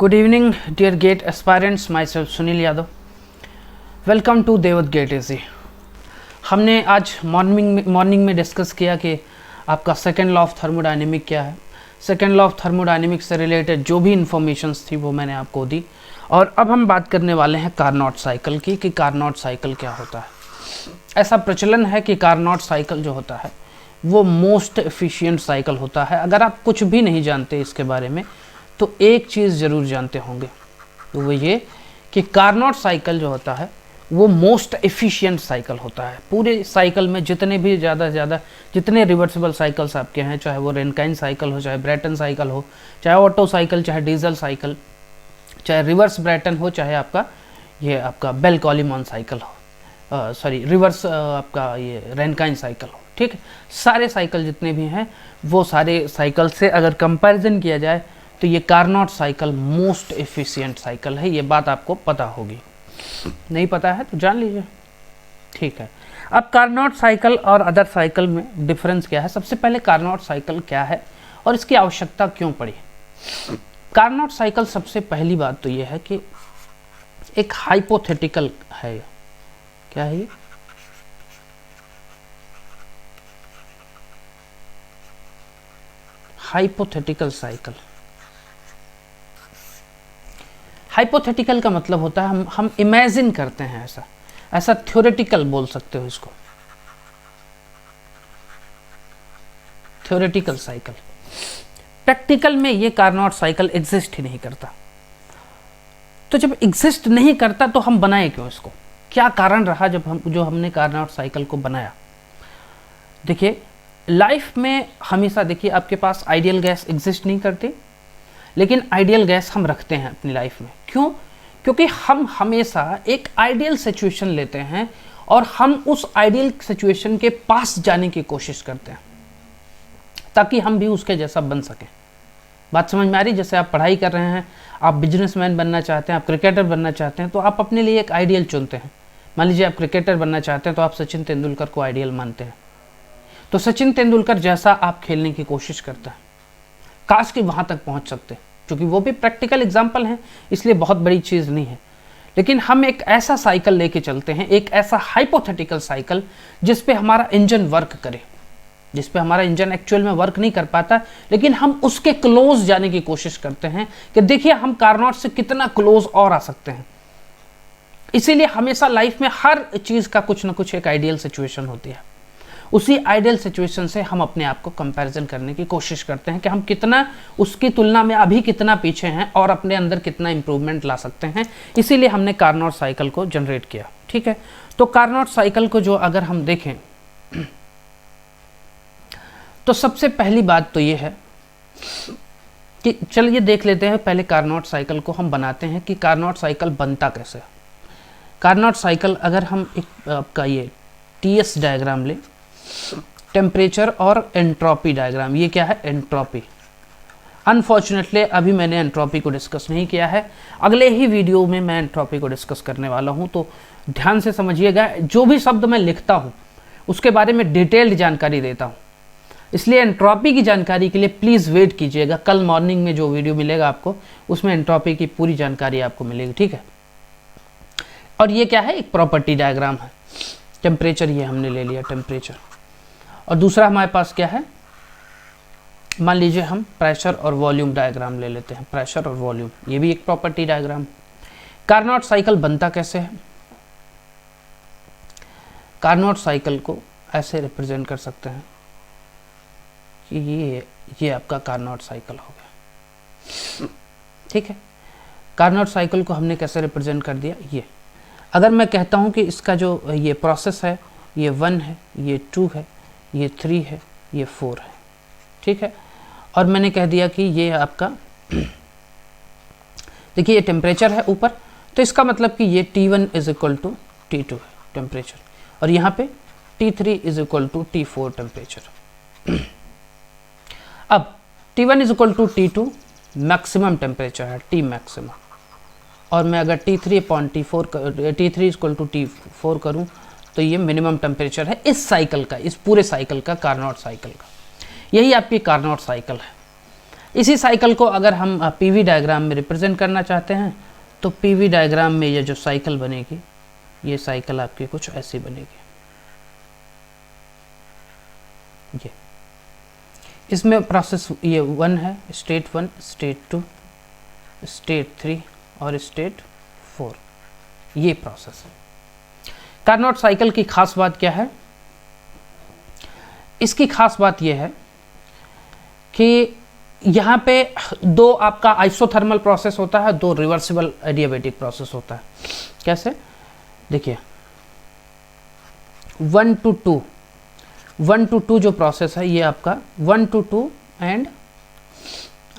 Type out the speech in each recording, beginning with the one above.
Good evening, dear GATE aspirants. Myself Sunil Yadav. Welcome to देवत GATE easy. हमने आज morning में डिस्कस किया कि आपका सेकेंड लॉ ऑफ थर्मोडायनेमिक क्या है. सेकेंड लॉ ऑफ थर्मोडायनेमिक से रिलेटेड जो भी इंफॉर्मेशंस थी वो मैंने आपको दी. और अब हम बात करने वाले हैं कार्नोट साइकिल की कि कार्नोट साइकिल क्या होता है. ऐसा प्रचलन है कि कार्नोट साइकिल जो होता है वो मोस्ट एफिशिएंट साइकिल होता है. अगर आप कुछ भी नहीं जानते इसके बारे में तो एक चीज़ ज़रूर जानते होंगे, तो वो ये कि कार्नोट साइकिल जो होता है वो मोस्ट एफिशिएंट साइकिल होता है. पूरे साइकिल में जितने भी ज़्यादा से ज़्यादा जितने रिवर्सिबल साइकिल्स आपके हैं, चाहे वो रेनकाइन साइकिल हो, चाहे ब्रेटन साइकिल हो, चाहे ऑटो साइकिल, चाहे डीजल साइकिल, चाहे रिवर्स ब्रेटन हो, चाहे आपका बेल कॉलीमॉन साइकिल हो, रिवर्स आपका ये रेनकाइन साइकिल हो. ठीक है, सारे साइकिल जितने भी हैं वो सारे साइकिल से अगर कंपैरिजन किया जाए तो ये Carnot cycle most efficient cycle है. ये बात आपको पता होगी. नहीं पता है तो जान लीजिए. ठीक है, अब कार्नोट साइकिल और अदर साइकिल में डिफरेंस क्या है. सबसे पहले कार्नोट साइकिल क्या है और इसकी आवश्यकता क्यों पड़ी. कार्नोट साइकिल सबसे पहली बात तो ये है कि एक हाइपोथेटिकल है. क्या है ये? Hypothetical cycle. हाइपोथेटिकल का मतलब होता है हम इमेजिन करते हैं. ऐसा थ्योरेटिकल बोल सकते हो इसको. Theoretical cycle. प्रैक्टिकल में ये कार्नोट साइकिल एग्जिस्ट ही नहीं करता. तो जब एग्जिस्ट नहीं करता तो हम बनाए क्यों इसको. क्या कारण रहा जो हमने कार्नोट साइकिल को बनाया. देखिए, लाइफ में हमेशा देखिए आपके पास आइडियल गैस एग्जिस्ट नहीं करती, लेकिन आइडियल गैस हम रखते हैं अपनी लाइफ में. क्यों? क्योंकि हम हमेशा एक आइडियल सिचुएशन लेते हैं और हम उस आइडियल सिचुएशन के पास जाने की कोशिश करते हैं ताकि हम भी उसके जैसा बन सकें. बात समझ में आ रही. जैसे आप पढ़ाई कर रहे हैं, आप बिजनेसमैन बनना चाहते हैं, आप क्रिकेटर बनना चाहते हैं, तो आप अपने लिए एक आइडियल चुनते हैं. मान लीजिए आप क्रिकेटर बनना चाहते हैं तो आप सचिन तेंदुलकर को आइडियल मानते हैं, तो सचिन तेंदुलकर जैसा आप खेलने की कोशिश करते हैं. काश कि वहां तक पहुंच सकते, क्योंकि वो भी प्रैक्टिकल एग्जाम्पल हैं, इसलिए बहुत बड़ी चीज़ नहीं है. लेकिन हम एक ऐसा साइकिल लेके चलते हैं, एक ऐसा हाइपोथेटिकल साइकिल जिस पे हमारा इंजन वर्क करे, जिस पे हमारा इंजन एक्चुअल में वर्क नहीं कर पाता, लेकिन हम उसके क्लोज जाने की कोशिश करते हैं कि देखिए हम कार्नोट से कितना क्लोज और आ सकते हैं. इसीलिए हमेशा लाइफ में हर चीज़ का कुछ ना कुछ एक आइडियल सिचुएशन होती है. उसी आइडियल सिचुएशन से हम अपने आप को कंपैरिजन करने की कोशिश करते हैं कि हम कितना उसकी तुलना में अभी कितना पीछे हैं और अपने अंदर कितना इंप्रूवमेंट ला सकते हैं. इसीलिए हमने कार्नोट साइकिल को जनरेट किया. ठीक है, तो कार्नोट साइकिल को जो अगर हम देखें तो सबसे पहली बात तो ये है कि चलिए देख लेते हैं पहले कार्नोट साइकिल को हम बनाते हैं कि कार्नोट साइकिल बनता कैसे. कार्नोट साइकिल अगर हम एक आपका ये TS डायग्राम लें, टेम्परेचर और एंट्रोपी डायग्राम. ये क्या है? एंट्रोपी. अनफॉर्चुनेटली अभी मैंने एंट्रोपी को डिस्कस नहीं किया है. अगले ही वीडियो में मैं एंट्रोपी को डिस्कस करने वाला हूं, तो ध्यान से समझिएगा. जो भी शब्द मैं लिखता हूं उसके बारे में डिटेल्ड जानकारी देता हूं, इसलिए एंट्रोपी की जानकारी के लिए प्लीज़ वेट कीजिएगा. कल मॉर्निंग में जो वीडियो मिलेगा आपको, उसमें एंट्रोपी की पूरी जानकारी आपको मिलेगी. ठीक है, और ये क्या है? एक प्रॉपर्टी डायग्राम है. टेम्परेचर ये हमने ले लिया, टेम्परेचर. और दूसरा हमारे पास क्या है? मान लीजिए हम प्रेशर और वॉल्यूम डायग्राम ले लेते हैं. प्रेशर और वॉल्यूम, ये भी एक प्रॉपर्टी डायग्राम. कार्नोट साइकिल बनता कैसे है? कार्नोट साइकिल को ऐसे रिप्रेजेंट कर सकते हैं कि ये आपका कार्नोट साइकिल हो गया. ठीक है, कार्नोट साइकिल को हमने कैसे रिप्रेजेंट कर दिया. ये अगर मैं कहता हूं कि इसका जो ये प्रोसेस है, ये 1 है, ये 2 है, ये 3 है, ये 4 है. ठीक है, और मैंने कह दिया कि ये आपका देखिए ये टेम्परेचर है ऊपर, तो इसका मतलब कि ये T1 is equal to T2 है टेम्परेचर, और यहाँ पे T3 is equal to T4 temperature. अब T1 is equal to T2 maximum temperature है, T मैक्सिमम, और मैं अगर T3 is equal to T4 करूँ तो ये मिनिमम टेम्परेचर है इस साइकिल का, इस पूरे साइकिल का, कार्नोट साइकिल का. यही आपकी कार्नोट साइकिल है. इसी साइकिल को अगर हम पीवी डायग्राम में रिप्रेजेंट करना चाहते हैं तो पीवी डायग्राम में ये जो साइकिल बनेगी, ये साइकिल आपकी कुछ ऐसी बनेगी। ये इसमें प्रोसेस ये 1 है, स्टेट 1, स्टेट 2, स्टेट 3 और स्टेट 4, ये प्रोसेस है। कार्नोट साइकिल की खास बात क्या है? इसकी खास बात यह है कि यहाँ पे 2 आपका आइसोथर्मल प्रोसेस होता है, 2 रिवर्सिबल एडियाबेटिक प्रोसेस होता है। कैसे? देखिए 1 to 2 जो प्रोसेस है ये आपका 1 to 2 एंड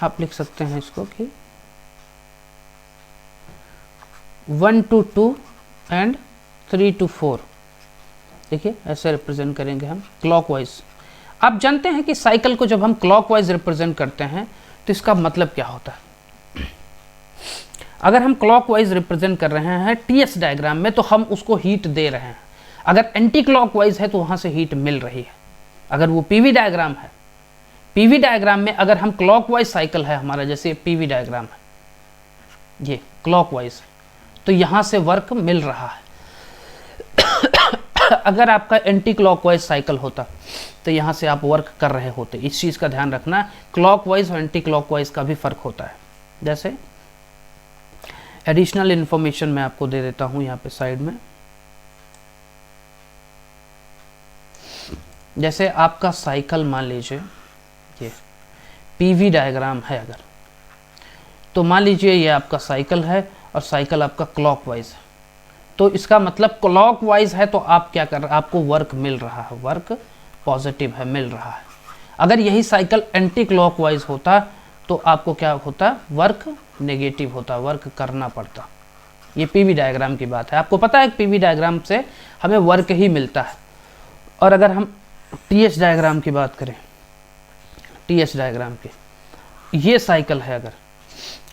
आप लिख सकते हैं इसको कि 1 to 2 एंड 3 to 4। देखिए ऐसे रिप्रेजेंट करेंगे हम क्लॉकवाइज। आप जानते हैं कि साइकिल को जब हम क्लॉकवाइज रिप्रेजेंट करते हैं तो इसका मतलब क्या होता है? अगर हम क्लॉकवाइज रिप्रेजेंट कर रहे हैं टीएस डायग्राम में तो हम उसको हीट दे रहे हैं, अगर एंटी क्लॉकवाइज है तो वहां से हीट मिल रही है। अगर वो पीवी डायग्राम है, पीवी डायग्राम में अगर हम क्लॉकवाइज साइकिल है हमारा, जैसे पीवी डायग्राम है ये क्लॉकवाइज, तो यहां से वर्क मिल रहा है। अगर आपका एंटी क्लॉकवाइज साइकिल होता तो यहां से आप वर्क कर रहे होते। इस चीज का ध्यान रखना, क्लॉकवाइज और एंटी क्लॉकवाइज का भी फर्क होता है। जैसे एडिशनल इंफॉर्मेशन मैं आपको दे देता हूं यहाँ पे साइड में। जैसे आपका साइकिल मान लीजिए ये पीवी डायग्राम है अगर, तो मान लीजिए ये आपका साइकिल है और साइकिल आपका क्लॉकवाइज है, तो इसका मतलब क्लॉकवाइज है तो आप क्या कर रहे हैं, आपको वर्क मिल रहा है, वर्क पॉजिटिव है, मिल रहा है। अगर यही साइकिल एंटी क्लॉकवाइज होता तो आपको क्या होता, वर्क नेगेटिव होता, वर्क करना पड़ता। ये पीवी डायग्राम की बात है। आपको पता है पीवी डायग्राम से हमें वर्क ही मिलता है। और अगर हम टीएस डायग्राम की बात करें, टीएस डायग्राम की ये साइकिल है अगर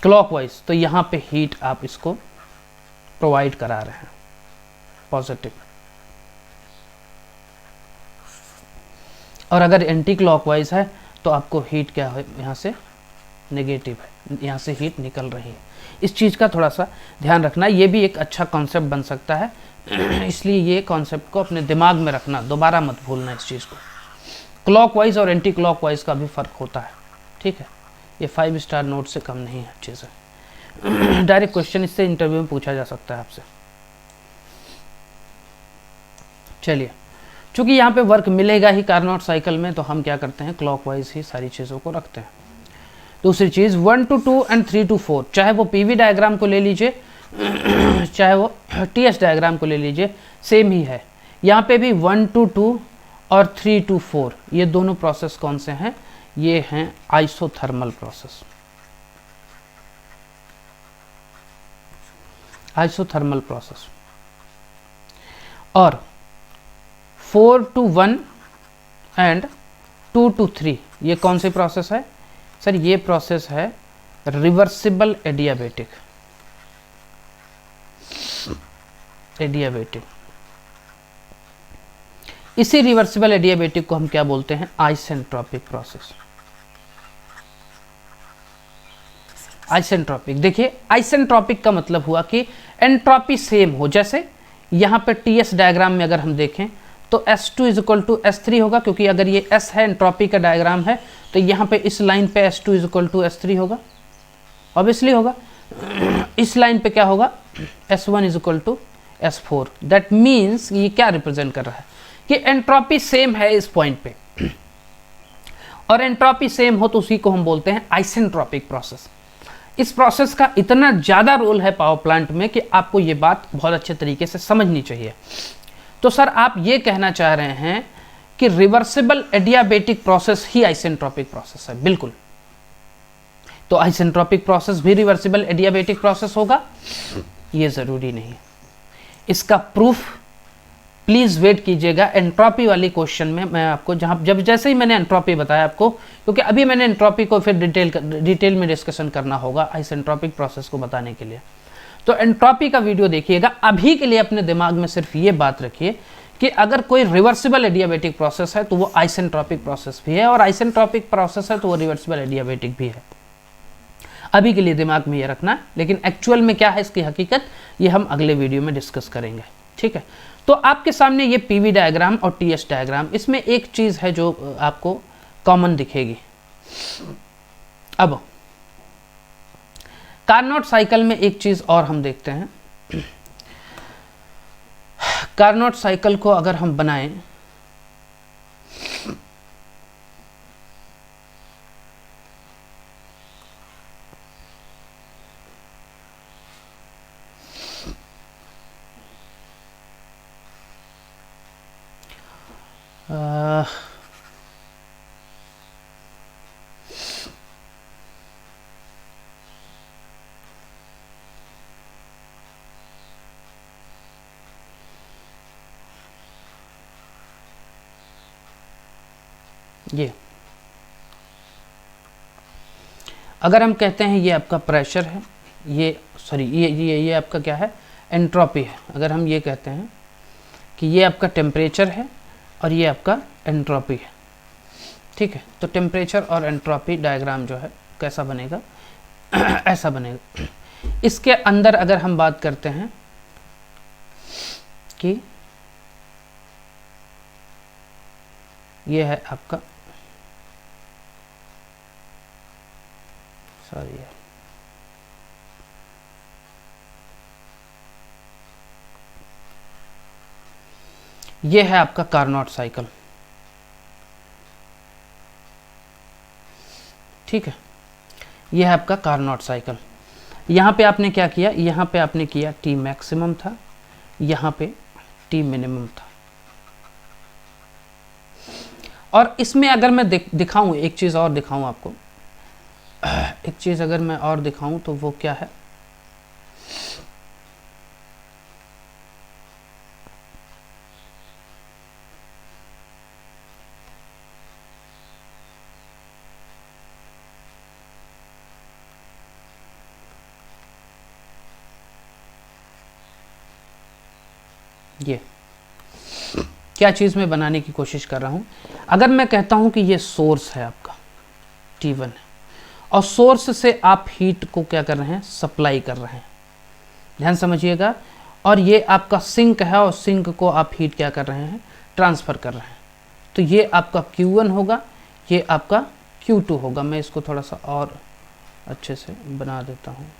क्लॉकवाइज, तो यहाँ पे हीट आप इसको प्रोवाइड करा रहे हैं पॉजिटिव। और अगर एंटी क्लॉकवाइज है तो आपको हीट क्या है, यहाँ से नेगेटिव है, यहाँ से हीट निकल रही है। इस चीज़ का थोड़ा सा ध्यान रखना, ये भी एक अच्छा कॉन्सेप्ट बन सकता है। इसलिए ये कॉन्सेप्ट को अपने दिमाग में रखना, दोबारा मत भूलना इस चीज़ को। क्लॉकवाइज और एंटी क्लॉकवाइज का भी फर्क होता है, ठीक है। ये 5 स्टार नोट से कम नहीं है चीज़ें। डायरेक्ट क्वेश्चन इससे इंटरव्यू में पूछा जा सकता है आपसे। चलिए, चूंकि यहाँ पे वर्क मिलेगा ही कार्नोट साइकिल में, तो हम क्या करते हैं, क्लॉकवाइज ही सारी चीज़ों को रखते हैं। दूसरी चीज़ 1 to 2 एंड 3 to 4, चाहे वो पीवी डायग्राम को ले लीजिए चाहे वो टीएस डायग्राम को ले लीजिए, सेम ही है। यहाँ पे भी 1 to 2 और 3 to 4, ये दोनों प्रोसेस कौन से हैं, ये हैं आइसोथर्मल प्रोसेस। Isothermal process. और 4 to 1 एंड 2 to 3 ये कौन सी प्रोसेस है सर? ये प्रोसेस है रिवर्सिबल एडियाबेटिक। एडियाबेटिक, इसी रिवर्सिबल एडियाबेटिक को हम क्या बोलते हैं, आइसेंट्रोपिक प्रोसेस। आइसेंट्रोपिक, देखिए आइसेंट्रोपिक का मतलब हुआ कि एंट्रोपी सेम हो। जैसे यहाँ पे टीएस डायग्राम में अगर हम देखें तो S2 is equal to S3 होगा, क्योंकि अगर ये S है, एंट्रोपी का डायग्राम है, तो यहाँ पे इस लाइन पे S2 is equal to S3 होगा, ऑब्वियसली होगा। इस लाइन पे क्या होगा, S1 is equal to S4। That means ये क्या रिप्रेजेंट कर रहा है कि एंट्रोपी सेम है इस पॉइंट पे, और एंट्रोपी सेम हो तो उसी को हम बोलते हैं आइसेंट्रोपिक प्रोसेस। इस प्रोसेस का इतना ज़्यादा रोल है पावर प्लांट में कि आपको ये बात बहुत अच्छे तरीके से समझनी चाहिए। तो सर आप ये कहना चाह रहे हैं कि रिवर्सिबल एडियाबेटिक प्रोसेस ही आइसेंट्रोपिक प्रोसेस है? बिल्कुल। तो आइसेंट्रोपिक प्रोसेस भी रिवर्सिबल एडियाबेटिक प्रोसेस होगा? ये ज़रूरी नहीं। इसका प्रूफ प्लीज़ वेट कीजिएगा एंट्रोपी वाली क्वेश्चन में। मैं आपको जैसे ही मैंने एंट्रोपी बताया आपको, क्योंकि अभी मैंने एंट्रोपी को फिर डिटेल में डिस्कशन करना होगा आइसेंट्रोपिक प्रोसेस को बताने के लिए। तो एंट्रोपी का वीडियो देखिएगा। अभी के लिए अपने दिमाग में सिर्फ ये बात रखिए कि अगर कोई रिवर्सिबल एडियाबेटिक प्रोसेस है तो वो आइसेंट्रोपिक प्रोसेस भी है, और आइसेंट्रोपिक प्रोसेस है तो वो रिवर्सिबल एडियाबेटिक भी है। अभी के लिए दिमाग में ये रखना, लेकिन एक्चुअल में क्या है इसकी हकीकत ये हम अगले वीडियो में डिस्कस करेंगे। ठीक है, तो आपके सामने ये पीवी डायग्राम और टीएस डायग्राम, इसमें एक चीज़ है जो आपको कॉमन दिखेगी। अब कार्नोट साइकिल में एक चीज़ और हम देखते हैं। कार्नोट साइकिल को अगर हम बनाएं ये अगर हम कहते हैं ये आपका प्रेशर है, ये सॉरी ये आपका क्या है, एंट्रोपी है। अगर हम ये कहते हैं कि ये आपका टेम्परेचर है और ये आपका एंट्रोपी है, ठीक है, तो टेम्परेचर और एंट्रोपी डायग्राम जो है कैसा बनेगा ऐसा बनेगा। इसके अंदर अगर हम बात करते हैं कि ये है आपका सॉरी ये है आपका कार्नोट साइकिल, ठीक है, ये है आपका कार्नोट साइकिल। यहाँ पे आपने क्या किया, यहाँ पे आपने किया टी मैक्सिमम था, यहाँ पे टी मिनिमम था। और इसमें अगर मैं दिखाऊं एक चीज़ और दिखाऊं आपको, एक चीज़ अगर मैं और दिखाऊं तो वो क्या है, ये क्या चीज़ में बनाने की कोशिश कर रहा हूं। अगर मैं कहता हूं कि ये सोर्स है आपका T1 है और सोर्स से आप हीट को क्या कर रहे हैं, सप्लाई कर रहे हैं, ध्यान समझिएगा। और ये आपका सिंक है और सिंक को आप हीट क्या कर रहे हैं, ट्रांसफ़र कर रहे हैं। तो ये आपका Q1 होगा, ये आपका Q2 होगा। मैं इसको थोड़ा सा और अच्छे से बना देता हूँ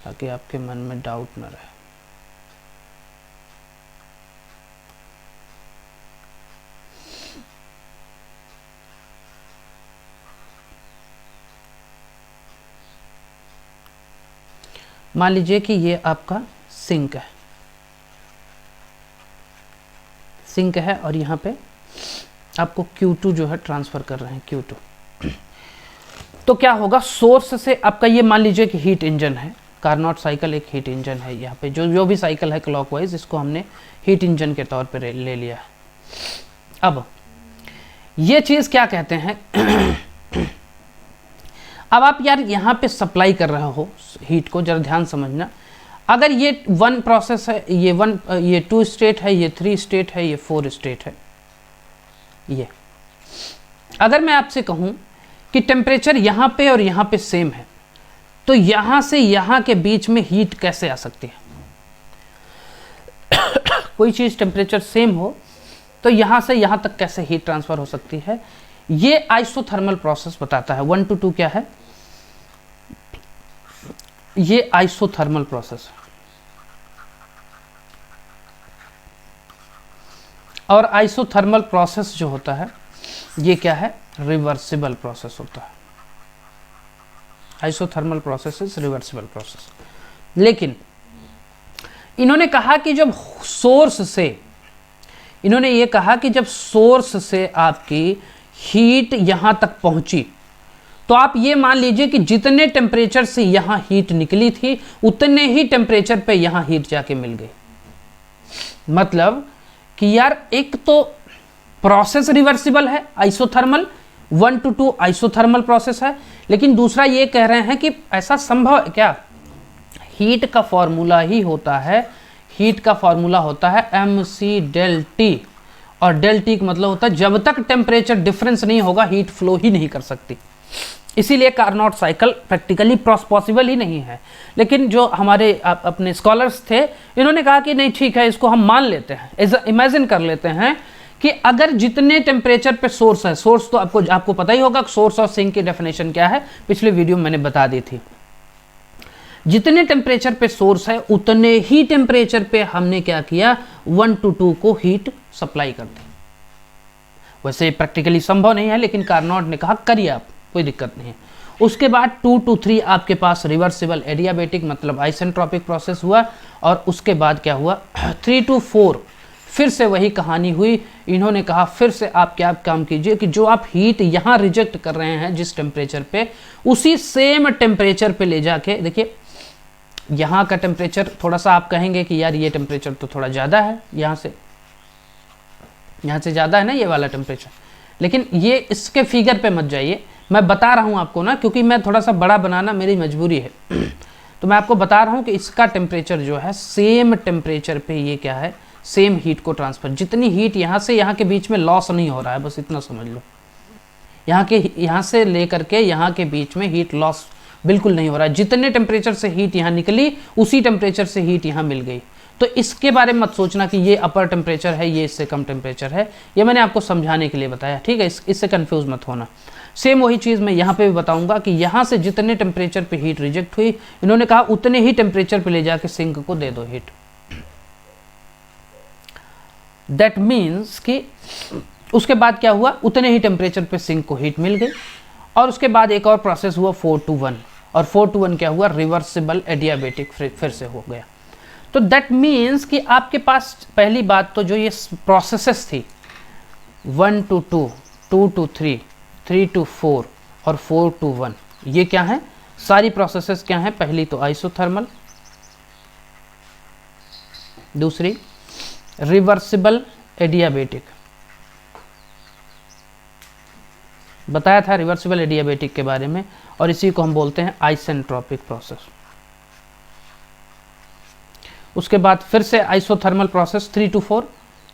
ताकि आपके मन में डाउट न रहे। मान लीजिए कि ये आपका सिंक है, सिंक है और यहाँ पे आपको Q2 जो है ट्रांसफ़र कर रहे हैं, Q2। तो क्या होगा, सोर्स से आपका ये मान लीजिए कि हीट इंजन है, कार्नोट साइकिल एक हीट इंजन है। यहाँ पे जो भी साइकिल है क्लॉकवाइज, इसको हमने हीट इंजन के तौर पे ले लिया है। अब ये चीज़ क्या कहते हैं अब आप यार यहाँ पे सप्लाई कर रहे हो हीट को, जरा ध्यान समझना। अगर ये 1 प्रोसेस है, ये 2 स्टेट है, ये 3 स्टेट है, ये 4 स्टेट है, ये अगर मैं आपसे कहूँ कि टेम्परेचर यहाँ पे और यहाँ पे सेम है, तो यहाँ से यहाँ के बीच में हीट कैसे आ सकती है? कोई चीज़ टेम्परेचर सेम हो तो यहाँ से यहाँ तक कैसे हीट ट्रांसफ़र हो सकती है? ये आइसोथर्मल प्रोसेस बताता है। 1 to 2 क्या है, ये आइसोथर्मल प्रोसेस है। और आइसोथर्मल प्रोसेस जो होता है ये क्या है, रिवर्सिबल प्रोसेस होता है। Isothermal process is reversible process. लेकिन इन्होंने कहा कि जब सोर्स से, इन्होंने ये कहा कि जब सोर्स से आपकी हीट यहां तक पहुंची, तो आप ये मान लीजिए कि जितने टेम्परेचर से यहां हीट निकली थी उतने ही टेम्परेचर पे यहां हीट जाके मिल गई। मतलब कि यार एक तो प्रोसेस रिवर्सिबल है आइसोथर्मल, 1 to 2 आइसोथर्मल प्रोसेस है, लेकिन दूसरा ये कह रहे हैं कि ऐसा संभव है क्या, हीट का फॉर्मूला ही होता है, हीट का फॉर्मूला होता है mc del T, और del T का मतलब होता है जब तक टेम्परेचर डिफरेंस नहीं होगा हीट फ्लो ही नहीं कर सकती। इसीलिए कार्नोट साइकिल प्रैक्टिकली पॉसिबल ही नहीं है। लेकिन जो हमारे अपने स्कॉलर्स थे, इन्होंने कहा कि नहीं ठीक है, इसको हम मान लेते हैं, इमेजिन कर लेते हैं कि अगर जितने टेम्परेचर पे सोर्स है, सोर्स तो आपको पता ही होगा सोर्स और सिंक की डेफिनेशन क्या है, पिछले वीडियो में मैंने बता दी थी। जितने टेम्परेचर पे सोर्स है उतने ही टेम्परेचर पे हमने क्या किया, 1 to 2 को हीट सप्लाई कर दी। वैसे प्रैक्टिकली संभव नहीं है, लेकिन कार्नोट ने कहा करिए आप, कोई दिक्कत नहीं है। उसके बाद 2 to 3 आपके पास रिवर्सिबल एडियाबेटिक मतलब आइसेंट्रोपिक प्रोसेस हुआ, और उसके बाद क्या हुआ 3 to 4 फिर से वही कहानी हुई। इन्होंने कहा फिर से आप क्या काम कीजिए कि जो आप हीट यहाँ रिजेक्ट कर रहे हैं जिस टेम्परेचर पे, उसी सेम टेम्परेचर पे ले जाके, देखिए यहाँ का टेम्परेचर थोड़ा सा आप कहेंगे कि यार ये टेम्परेचर तो थोड़ा ज़्यादा है, यहाँ से ज़्यादा है ना ये वाला टेम्परेचर, लेकिन ये इसके फिगर पे मत जाइए, मैं बता रहा हूँ आपको ना, क्योंकि मैं थोड़ा सा बड़ा बनाना मेरी मजबूरी है तो मैं आपको बता रहा हूँ कि इसका टेम्परेचर जो है सेम टेम्परेचर पे ये क्या है, सेम हीट को ट्रांसफर, जितनी हीट यहाँ से यहाँ के बीच में लॉस नहीं हो रहा है, बस इतना समझ लो। यहाँ से लेकर के यहाँ के बीच में हीट लॉस बिल्कुल नहीं हो रहा है, जितने टेम्परेचर से हीट यहाँ निकली उसी टेम्परेचर से हीट यहाँ मिल गई। तो इसके बारे में मत सोचना कि ये अपर टेम्परेचर है, ये इससे कम टेम्परेचर है, ये मैंने आपको समझाने के लिए बताया, ठीक है, इससे कंफ्यूज मत होना। सेम वही चीज़ मैं यहाँ पे भी बताऊंगा कि यहाँ से जितने टेम्परेचर पे हीट रिजेक्ट हुई, इन्होंने कहा उतने ही टेम्परेचर पे ले जाके सिंक को दे दो हीट। दैट मीन्स कि उसके बाद क्या हुआ, उतने ही टेम्परेचर पे सिंक को हीट मिल गई, और उसके बाद एक और प्रोसेस हुआ 4 to 1, और 4 to 1 क्या हुआ, रिवर्सिबल एडियाबेटिक फिर से हो गया। तो दैट मीन्स कि आपके पास पहली बात तो जो ये प्रोसेसेस थी 1 to 2, 2 to 3, 3 to 4 और 4 to 1, ये क्या है, सारी प्रोसेसेस क्या है, पहली तो आइसोथर्मल, दूसरी रिवर्सिबल एडियाबेटिक, बताया था रिवर्सिबल एडियाबेटिक के बारे में, और इसी को हम बोलते हैं आइसेंट्रोपिक प्रोसेस। उसके बाद फिर से आइसोथर्मल प्रोसेस 3 to 4,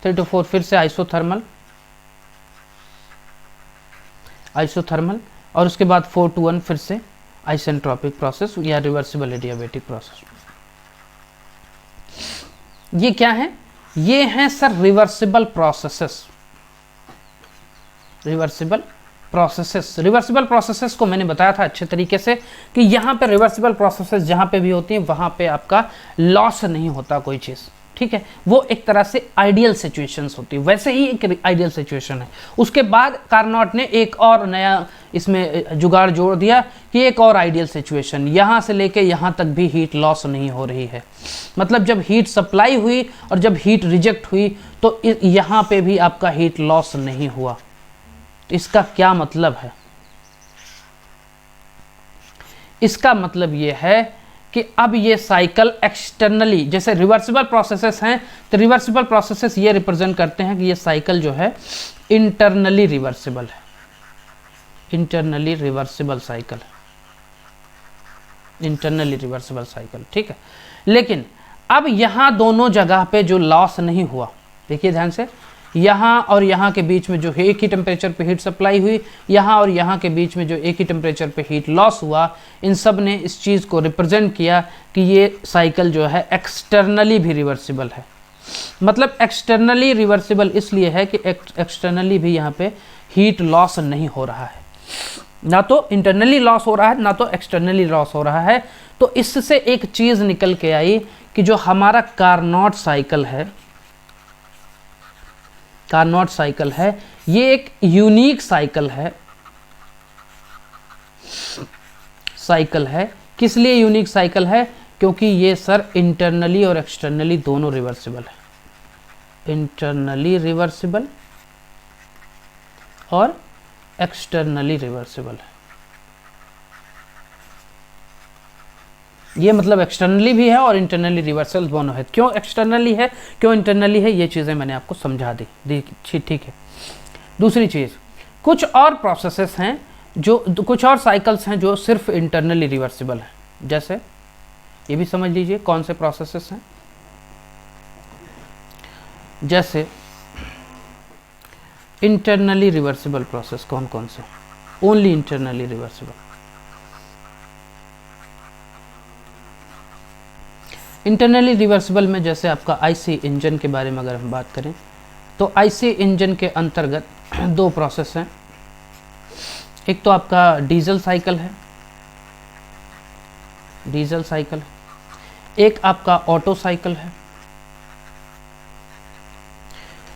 3 to 4 फिर से आइसोथर्मल, और उसके बाद 4 to 1 फिर से आइसेंट्रोपिक प्रोसेस या रिवर्सिबल एडियाबेटिक प्रोसेस। ये क्या है, ये हैं sir reversible processes. Reversible processes को मैंने बताया था अच्छे तरीके से कि यहाँ पे रिवर्सिबल प्रोसेसेस जहाँ पे भी होती हैं वहाँ पे आपका लॉस नहीं होता कोई चीज़, ठीक है, वो एक तरह से आइडियल सिचुएशंस होती है, वैसे ही एक आइडियल सिचुएशन है। उसके बाद कार्नोट ने एक और नया इसमें जुगाड़ जोड़ दिया कि एक और आइडियल सिचुएशन, यहाँ से लेके यहाँ तक भी हीट लॉस नहीं हो रही है, मतलब जब हीट सप्लाई हुई और जब हीट रिजेक्ट हुई तो यहाँ पे भी आपका हीट लॉस नहीं हुआ। तो इसका क्या मतलब है, इसका मतलब ये है कि अब ये साइकिल एक्सटर्नली, जैसे रिवर्सिबल प्रोसेसेस हैं तो रिवर्सिबल प्रोसेसेस ये रिप्रेजेंट करते हैं कि ये साइकिल जो है इंटरनली रिवर्सिबल है, इंटरनली रिवर्सिबल साइकिल, ठीक है। लेकिन अब यहाँ दोनों जगह पे जो लॉस नहीं हुआ, देखिए ध्यान से, यहाँ और यहाँ के बीच में जो एक ही टेम्परेचर पे हीट सप्लाई हुई, यहाँ और यहाँ के बीच में जो एक ही टेम्परेचर पे हीट लॉस हुआ, इन सब ने इस चीज़ को रिप्रेजेंट किया कि ये साइकिल जो है एक्सटर्नली भी रिवर्सिबल है। मतलब एक्सटर्नली रिवर्सिबल इसलिए है कि एक्सटर्नली भी यहाँ पे हीट लॉस नहीं हो रहा है, ना तो इंटरनली लॉस हो रहा है ना तो एक्सटर्नली लॉस हो रहा है। तो इससे एक चीज़ निकल के आई कि जो हमारा कार्नोट साइकिल है, ये एक यूनिक साइकिल है। किस लिए यूनिक साइकिल है, क्योंकि ये सर इंटरनली और एक्सटर्नली दोनों रिवर्सिबल है, इंटरनली रिवर्सिबल और एक्सटर्नली रिवर्सिबल है। ये मतलब एक्सटर्नली भी है और इंटरनली रिवर्सल दोनों है। क्यों एक्सटर्नली है, क्यों इंटरनली है, ये चीज़ें मैंने आपको समझा दी, ठीक है। दूसरी चीज़, कुछ और प्रोसेसेस हैं जो, कुछ और साइकिल्स हैं जो सिर्फ इंटरनली रिवर्सिबल है। जैसे ये भी समझ लीजिए कौन से प्रोसेसेस हैं। जैसे इंटरनली रिवर्सिबल प्रोसेस कौन कौन से, only internally reversible. Internally reversible में जैसे आपका आईसी इंजन के बारे में अगर हम बात करें तो आईसी इंजन के अंतर्गत दो प्रोसेस हैं। एक तो आपका डीजल साइकिल है, डीजल साइकिल, एक आपका ऑटो साइकिल है,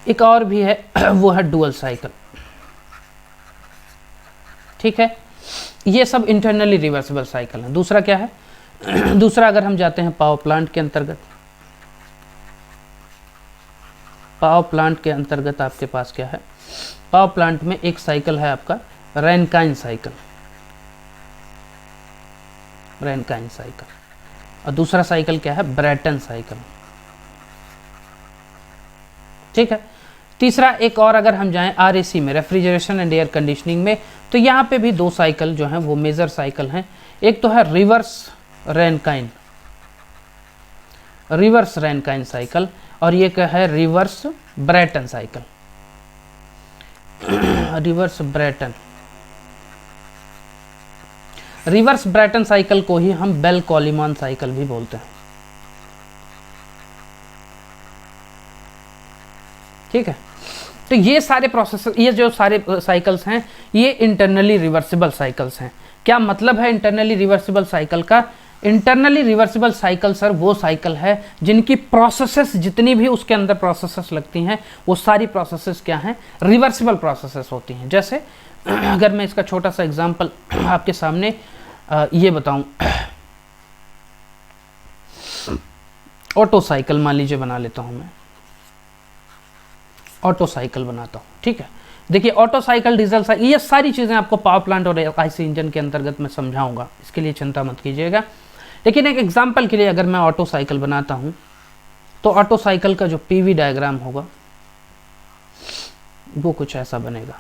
एक और भी है वो है डुअल साइकिल। ठीक है, ये सब इंटरनली रिवर्सिबल साइकिल है। दूसरा क्या है दूसरा अगर हम जाते हैं पावर प्लांट के अंतर्गत, पावर प्लांट के अंतर्गत आपके पास क्या है, पावर प्लांट में एक साइकिल है आपका रैनकाइन साइकिल, रैनकाइन साइकिल, और दूसरा साइकिल क्या है, ब्रेटन साइकिल। ठीक है, तीसरा एक और अगर हम जाएं आरएसी में, रेफ्रिजरेशन एंड एयर कंडीशनिंग में, तो यहाँ पे भी दो साइकिल जो हैं वो मेजर साइकिल हैं। एक तो है reverse Rankine, reverse Rankine cycle, और ये क्या है, reverse Brayton cycle, reverse Brayton. Reverse Brayton cycle को ही हम बेल कॉलीमान साइकिल भी बोलते हैं। ठीक है, तो ये सारे प्रोसेस, ये जो सारे साइकिल्स हैं ये इंटरनली रिवर्सिबल साइकिल्स हैं। क्या मतलब है इंटरनली रिवर्सिबल साइकिल का? इंटरनली रिवर्सिबल साइकिल सर वो साइकिल है जिनकी प्रोसेसेस, जितनी भी उसके अंदर प्रोसेसेस लगती हैं वो सारी प्रोसेसेस क्या हैं, रिवर्सिबल प्रोसेसेस होती हैं। जैसे अगर मैं इसका छोटा सा एग्जांपल आपके सामने ये बताऊं, ऑटो साइकिल मान लीजिए बना लेता हूं मैं, ऑटो साइकिल बनाता हूं। ठीक है, देखिए ऑटो साइकिल, डीजल साइकिल, ये सारी चीज़ें आपको पावर प्लांट और आईसी इंजन के अंतर्गत मैं समझाऊंगा, इसके लिए चिंता मत कीजिएगा। लेकिन एक एग्जांपल के लिए अगर मैं ऑटो साइकिल बनाता हूं तो ऑटो साइकिल का जो पीवी डायग्राम होगा वो कुछ ऐसा बनेगा।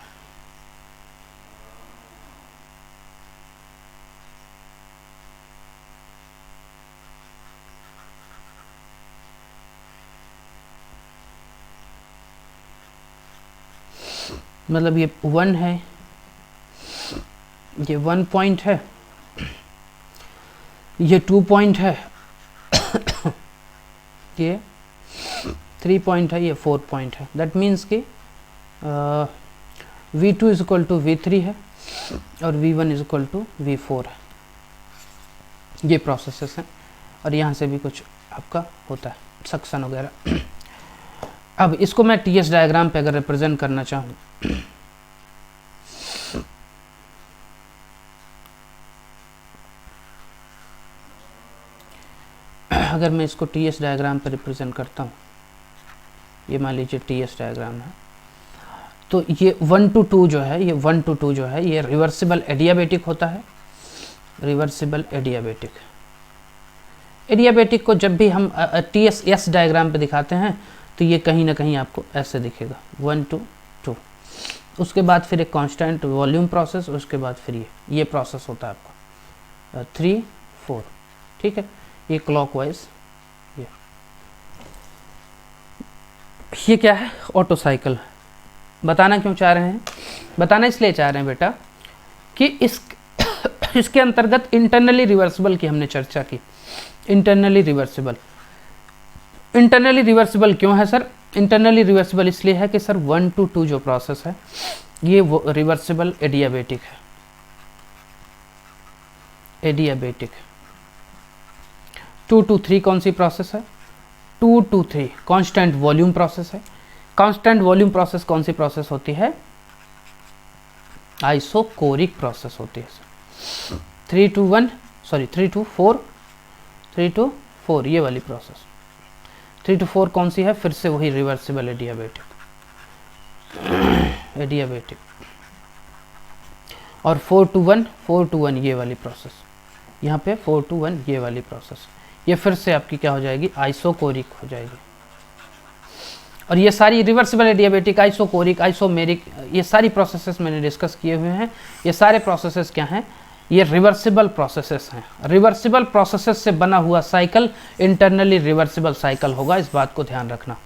मतलब ये 1 है, ये 1 पॉइंट है, ये 2 पॉइंट है, ये 3 पॉइंट है, ये 4 पॉइंट है। दैट मीन्स कि V2 is equal to V3 है और V1 is equal to V4 है। ये प्रोसेसेस हैं और यहाँ से भी कुछ आपका होता है सक्शन वगैरह। अब इसको मैं TS डायग्राम पे अगर रिप्रेजेंट करना चाहूँ, अगर मैं इसको TS डायग्राम पे रिप्रेजेंट करता हूँ, ये मान लीजिए TS डायग्राम है, तो ये 1 to 2 जो है, ये 1 to 2 जो है ये रिवर्सिबल एडियाबेटिक होता है। रिवर्सिबल एडियाबेटिक, एडियाबेटिक को जब भी हम TS डायग्राम पे दिखाते हैं तो ये कहीं ना कहीं आपको ऐसे दिखेगा 1 to 2, उसके बाद फिर एक कांस्टेंट वॉल्यूम प्रोसेस, उसके बाद फिर ये प्रोसेस होता है आपका 3 4। ठीक है, ये क्लॉकवाइज, ये क्या है, ऑटो साइकिल। बताना क्यों चाह रहे हैं? बताना इसलिए चाह रहे हैं बेटा कि इसके अंतर्गत इंटरनली रिवर्सिबल की हमने चर्चा की। इंटरनली रिवर्सिबल, इंटरनली रिवर्सिबल क्यों है सर? इंटरनली रिवर्सिबल इसलिए है कि सर 1 to 2 जो प्रोसेस है ये वो रिवर्सिबल एडियाबेटिक है, एडियाबेटिक। 2 to 3 कौन सी प्रोसेस है? 2 to 3 कांस्टेंट वॉल्यूम प्रोसेस है। कांस्टेंट वॉल्यूम प्रोसेस कौन सी प्रोसेस होती है? आइसोकोरिक प्रोसेस होती है sir. 3 to 1 sorry 3 to 4, 3 to 4 ये वाली प्रोसेस। 3 to 4 कौन सी है? फिर से वही रिवर्सिबल एडियाबेटिक, एडियाबेटिक। और 4 to 1 ये वाली प्रोसेस, यहाँ पे 4 to 1 ये वाली प्रोसेस, ये फिर से आपकी क्या हो जाएगी? आइसोकोरिक हो जाएगी। और ये सारी रिवर्सिबल एडियाबेटिक, आइसोकोरिक, आइसोमेरिक, ये सारी प्रोसेसेस मैंने डिस्कस किए हुए हैं। ये सारे प्रोसेसेस क्या हैं? ये रिवर्सिबल प्रोसेसेस हैं। रिवर्सिबल प्रोसेसेस से बना हुआ साइकिल इंटरनली रिवर्सिबल साइकिल होगा, इस बात को ध्यान रखना।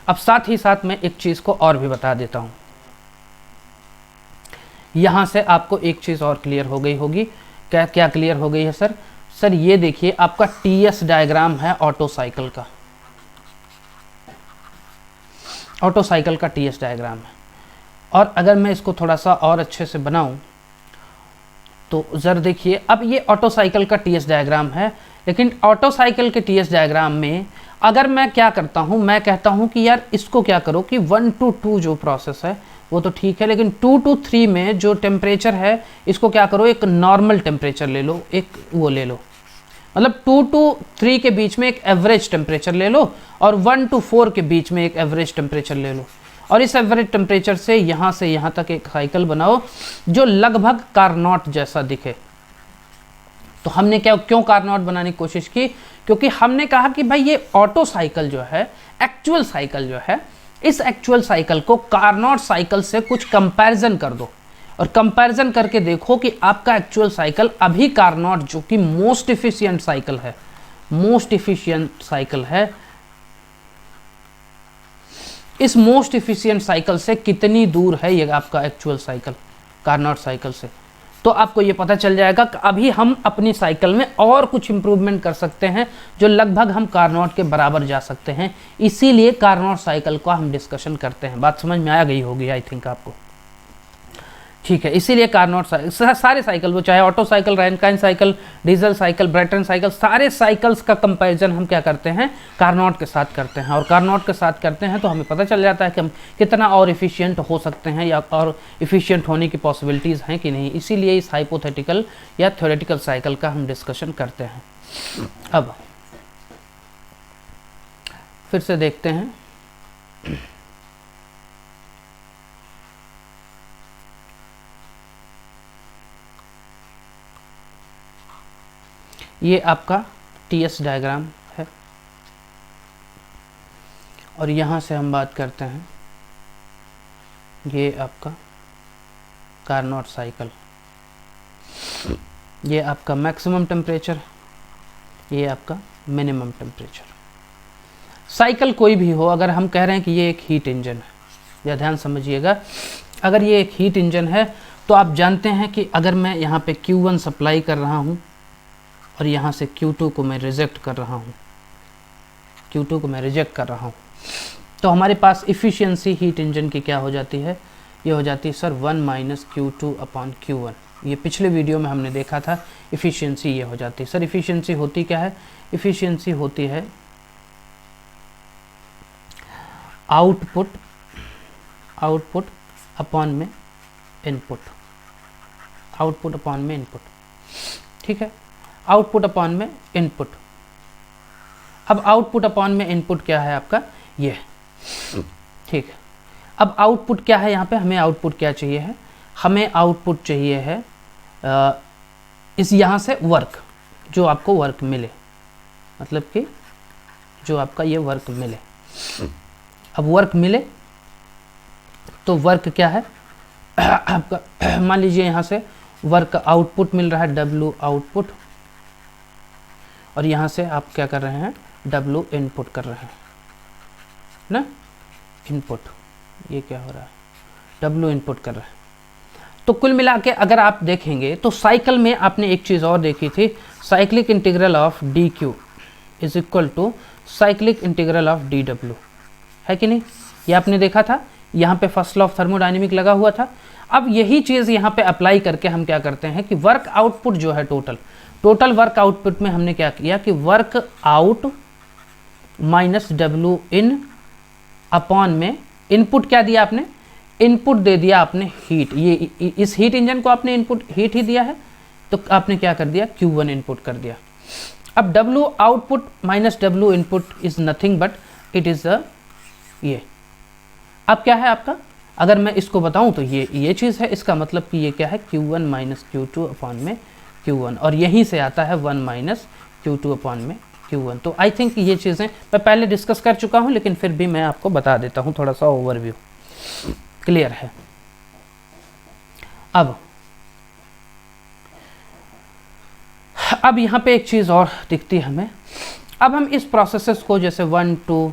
अब साथ ही साथ मैं एक चीज़ को और भी बता देता हूँ यहाँ से आपको एक चीज़ और क्लियर हो गई होगी। क्या क्या क्लियर हो गई है सर? सर ये देखिए आपका टीएस डायग्राम है ऑटो साइकिल का, ऑटो साइकिल का टीएस डायग्राम है। और अगर मैं इसको थोड़ा सा और अच्छे से बनाऊं तो ज़रा देखिए, अब ये ऑटो साइकिल का टीएस डायग्राम है, लेकिन ऑटो साइकिल के टीएस डायग्राम में अगर मैं क्या करता हूँ, मैं कहता हूँ कि यार इसको क्या करो कि 1 to 2 जो प्रोसेस है वो तो ठीक है, लेकिन 2 to 3 में जो टेम्परेचर है इसको क्या करो, एक नॉर्मल टेम्परेचर ले लो, एक वो ले लो, मतलब 2 to 3 के बीच में एक एवरेज टेम्परेचर ले लो और 1 to 4 के बीच में एक एवरेज टेम्परेचर ले लो, और इस एवरेज टेम्परेचर से यहाँ तक एक साइकिल बनाओ जो लगभग कार्नोट जैसा दिखे। तो हमने क्यों कार्नोट बनाने की कोशिश की? क्योंकि हमने कहा कि भाई ये ऑटो साइकिल जो है, एक्चुअल साइकिल जो है, इस एक्चुअल साइकिल को कार्नोट साइकिल से कुछ कंपैरिजन कर दो और कंपैरिजन करके देखो कि आपका एक्चुअल साइकिल अभी कार्नोट जो कि मोस्ट इफिशिएंट साइकिल है, मोस्ट इफिशिएंट साइकिल है, इस मोस्ट इफिशिएंट साइकिल से कितनी दूर है ये आपका एक्चुअल साइकिल कार्नोट साइकिल से। तो आपको ये पता चल जाएगा कि अभी हम अपनी साइकिल में और कुछ इंप्रूवमेंट कर सकते हैं जो लगभग हम कार्नोट के बराबर जा सकते हैं। इसीलिए कार्नोट साइकिल का हम डिस्कशन करते हैं। बात समझ में आ गई होगी आई थिंक आपको, ठीक है। इसीलिए कार्नोट सारे साइकिल, वो चाहे auto cycle, Rankine cycle, diesel cycle, Brayton cycle, सारे साइकिल्स का कंपैरिजन हम क्या करते हैं, कार्नोट के साथ करते हैं। और कार्नोट के साथ करते हैं तो हमें पता चल जाता है कि हम कितना और इफ़िशियंट हो सकते हैं या और इफ़िशियंट होने की पॉसिबिलिटीज़ हैं कि नहीं। इसीलिए इस हाइपोथेटिकल या थ्योरेटिकल साइकिल का हम डिस्कशन करते हैं। अब फिर से देखते हैं, ये आपका टीएस डायग्राम है और यहाँ से हम बात करते हैं, ये आपका कार्नोट साइकिल, ये आपका मैक्सिमम टेम्परेचर, ये आपका मिनिमम टेम्परेचर। साइकिल कोई भी हो, अगर हम कह रहे हैं कि ये एक हीट इंजन है, या ध्यान समझिएगा, अगर ये एक हीट इंजन है तो आप जानते हैं कि अगर मैं यहाँ पे Q1 सप्लाई कर रहा हूँ और यहाँ से Q2 को मैं रिजेक्ट कर रहा हूँ, Q2 को मैं रिजेक्ट कर रहा हूँ, तो हमारे पास इफ़िशियंसी हीट इंजन की क्या हो जाती है, ये हो जाती है सर 1 - Q2/Q1। ये पिछले वीडियो में हमने देखा था, इफ़िशियंसी ये हो जाती है। सर इफ़िशियंसी होती क्या है? इफ़िशियंसी होती है आउटपुट अपॉन में इनपुट, आउटपुट अपॉन में इनपुट, ठीक है, आउटपुट अपॉन में इनपुट। अब आउटपुट अपॉन में इनपुट क्या है आपका, ये, ठीक है। अब आउटपुट क्या है, यहाँ पे हमें आउटपुट क्या चाहिए है, हमें आउटपुट चाहिए है इस यहाँ से वर्क, जो आपको वर्क मिले, मतलब कि जो आपका ये वर्क मिले। अब वर्क मिले तो वर्क क्या है आपका, मान लीजिए यहाँ से वर्क आउटपुट मिल रहा है W आउटपुट, और यहाँ से आप क्या कर रहे हैं, W इनपुट कर रहे हैं ना, इनपुट, ये क्या हो रहा है, W इनपुट कर रहे हैं। तो कुल मिला के अगर आप देखेंगे तो साइकिल में आपने एक चीज़ और देखी थी, cyclic integral of dQ is equal to cyclic integral of dW, है कि नहीं? ये आपने देखा था, यहाँ पे फर्स्ट लॉ ऑफ थर्मोडायनेमिक लगा हुआ था। अब यही चीज़ यहाँ पे अप्लाई करके हम क्या करते हैं कि वर्क आउटपुट जो है, टोटल वर्क आउटपुट में हमने क्या किया कि वर्क आउट माइनस W इन अपॉन में इनपुट क्या दिया आपने, इनपुट दे दिया आपने हीट, ये इस हीट इंजन को आपने इनपुट हीट ही दिया है, तो आपने क्या कर दिया, Q1 इनपुट कर दिया। अब W output minus W input is nothing but it is ये, अब क्या है आपका, अगर मैं इसको बताऊं तो ये चीज़ है, इसका मतलब कि ये क्या है, Q1 - Q2 अपॉन में Q1, और यहीं से आता है 1 - Q2 अपॉन में Q1। तो आई थिंक ये चीज़ें मैं पहले डिस्कस कर चुका हूं, लेकिन फिर भी मैं आपको बता देता हूं, थोड़ा सा ओवरव्यू क्लियर है। अब यहाँ पे एक चीज़ और दिखती है हमें। अब हम इस प्रोसेसेस को, जैसे 1 2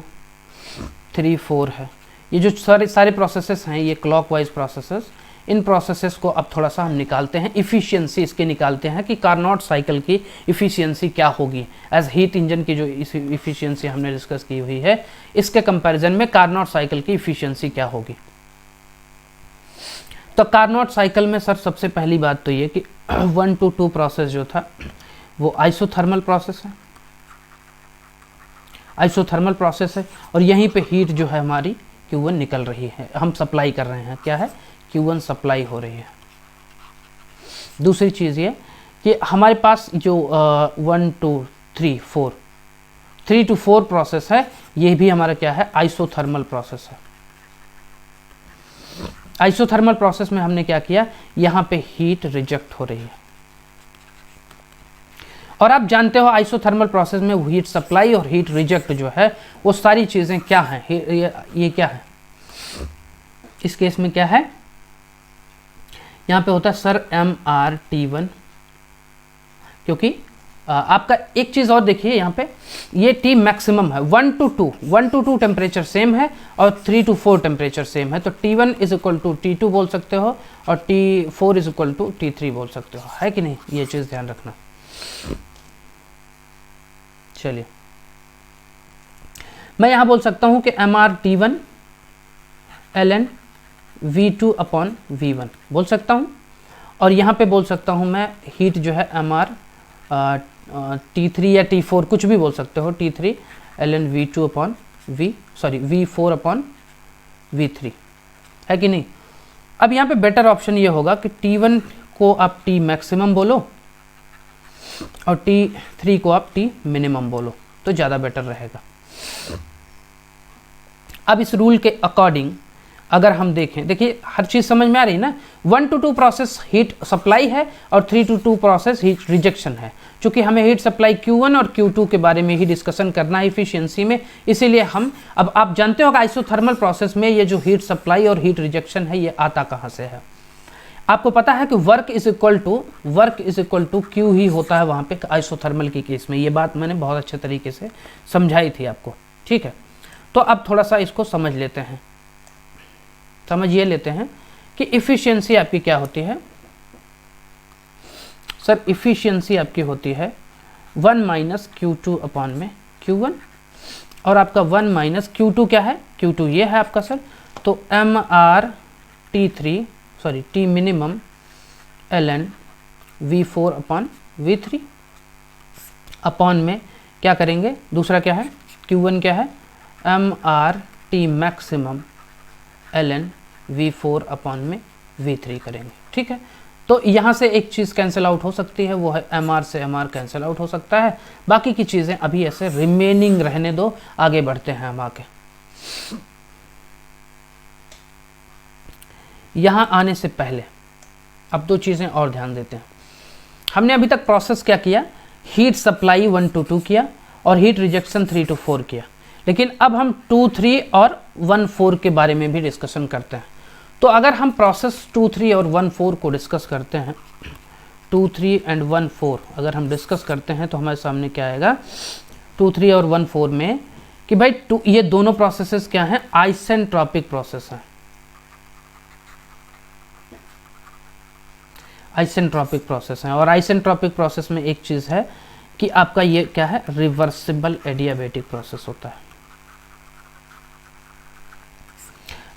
3 4 है, ये जो सारे प्रोसेसेस हैं, ये क्लॉकवाइज प्रोसेसेस, इन प्रोसेसेस को अब थोड़ा सा हम निकालते हैं, इफ़िशियंसी इसके निकालते हैं कि कार्नोट साइकिल की इफ़िशियंसी क्या होगी एज हीट इंजन की जो इफ़िशियंसी हमने डिस्कस की हुई है, इसके कंपैरिजन में कार्नोट साइकिल की इफ़िशियंसी क्या होगी। तो कार्नोट साइकिल में सर सबसे पहली बात तो ये कि 1 to 2 प्रोसेस जो था वो आइसोथर्मल प्रोसेस है, आइसोथर्मल प्रोसेस है, और यहीं पे हीट जो है हमारी Q1 निकल रही है, हम सप्लाई कर रहे हैं, क्या है Q1 सप्लाई हो रही है। दूसरी चीज़ ये कि हमारे पास जो 1 2 3 4 3 to 4 प्रोसेस है, ये भी हमारा क्या है आइसोथर्मल प्रोसेस है। आइसोथर्मल प्रोसेस में हमने क्या किया, यहाँ पे हीट रिजेक्ट हो रही है, और आप जानते हो आइसोथर्मल प्रोसेस में हीट सप्लाई और हीट रिजेक्ट जो है वो सारी चीज़ें क्या हैं, ये क्या है, इस केस में क्या है, यहाँ पे होता है सर MrT1, क्योंकि आपका एक चीज़ और देखिए यहाँ पे ये T मैक्सिमम है, 1 to 2 टेम्परेचर सेम है और 3 to 4 टेम्परेचर सेम है, तो T1 is equal to T2 बोल सकते हो और T4 is equal to T3 बोल सकते हो, है कि नहीं, ये चीज़ ध्यान रखना। चलिए मैं यहाँ बोल सकता हूँ कि MrT1 ln V2 upon V1 बोल सकता हूँ, और यहाँ पे बोल सकता हूँ मैं हीट जो है MR T3 या T4 कुछ भी बोल सकते हो, T3 ln V2 upon V4 upon V3, है कि नहीं। अब यहाँ पे बेटर ऑप्शन ये होगा कि T1 को आप T मैक्सिमम बोलो और T3 को आप T मिनिमम बोलो, तो ज़्यादा बेटर रहेगा। अब इस रूल के अकॉर्डिंग अगर हम देखें, देखिए हर चीज़ समझ में आ रही है ना, 1 to 2 प्रोसेस हीट सप्लाई है और 3 to 2 प्रोसेस हीट रिजेक्शन है। चूंकि हमें हीट सप्लाई Q1 और Q2 के बारे में ही डिस्कशन करना है इफिशियंसी में, इसीलिए हम अब आप जानते हो कि आइसोथर्मल प्रोसेस में ये जो हीट सप्लाई और हीट रिजेक्शन है ये आता कहाँ से है। आपको पता है कि work is equal to Q ही होता है वहाँ पे आइसोथर्मल की केस में, ये बात मैंने बहुत अच्छे तरीके से समझाई थी आपको, ठीक है। तो अब थोड़ा सा इसको समझ लेते हैं, समझिए लेते हैं कि इफ़िशियंसी आपकी क्या होती है। सर इफ़िशियंसी आपकी होती है 1 माइनस Q2 अपॉन में Q1, और आपका 1 माइनस Q2 क्या है, Q2 ये है आपका सर, तो T minimum ln V4 upon V3 upon में क्या करेंगे, दूसरा क्या है Q1 क्या है T maximum ln V4 upon में V3 करेंगे, ठीक है। तो यहाँ से एक चीज़ कैंसिल आउट हो सकती है, वो है MR से MR कैंसिल आउट हो सकता है, बाकी की चीज़ें अभी ऐसे रिमेनिंग रहने दो, आगे बढ़ते हैं हम आगे। यहाँ आने से पहले अब दो चीज़ें और ध्यान देते हैं। हमने अभी तक प्रोसेस क्या किया, हीट सप्लाई 1 to 2 किया और हीट रिजेक्शन 3 to 4 किया, लेकिन अब हम 2 3 और 1 4 के बारे में भी डिस्कशन करते हैं। तो अगर हम प्रोसेस 2 3 और 1 4 को डिस्कस करते हैं, 2 3 एंड 1 4 अगर हम डिस्कस करते हैं तो हमारे सामने क्या आएगा 2 3 और 1 4 में कि भाई ये दोनों प्रोसेसेस क्या हैं, आइसेंट्रोपिक प्रोसेस हैं, आइसेंट्रोपिक प्रोसेस हैं। और आइसेंट्रोपिक प्रोसेस में एक चीज़ है कि आपका ये क्या है, रिवर्सिबल एडियाबैटिक प्रोसेस होता है।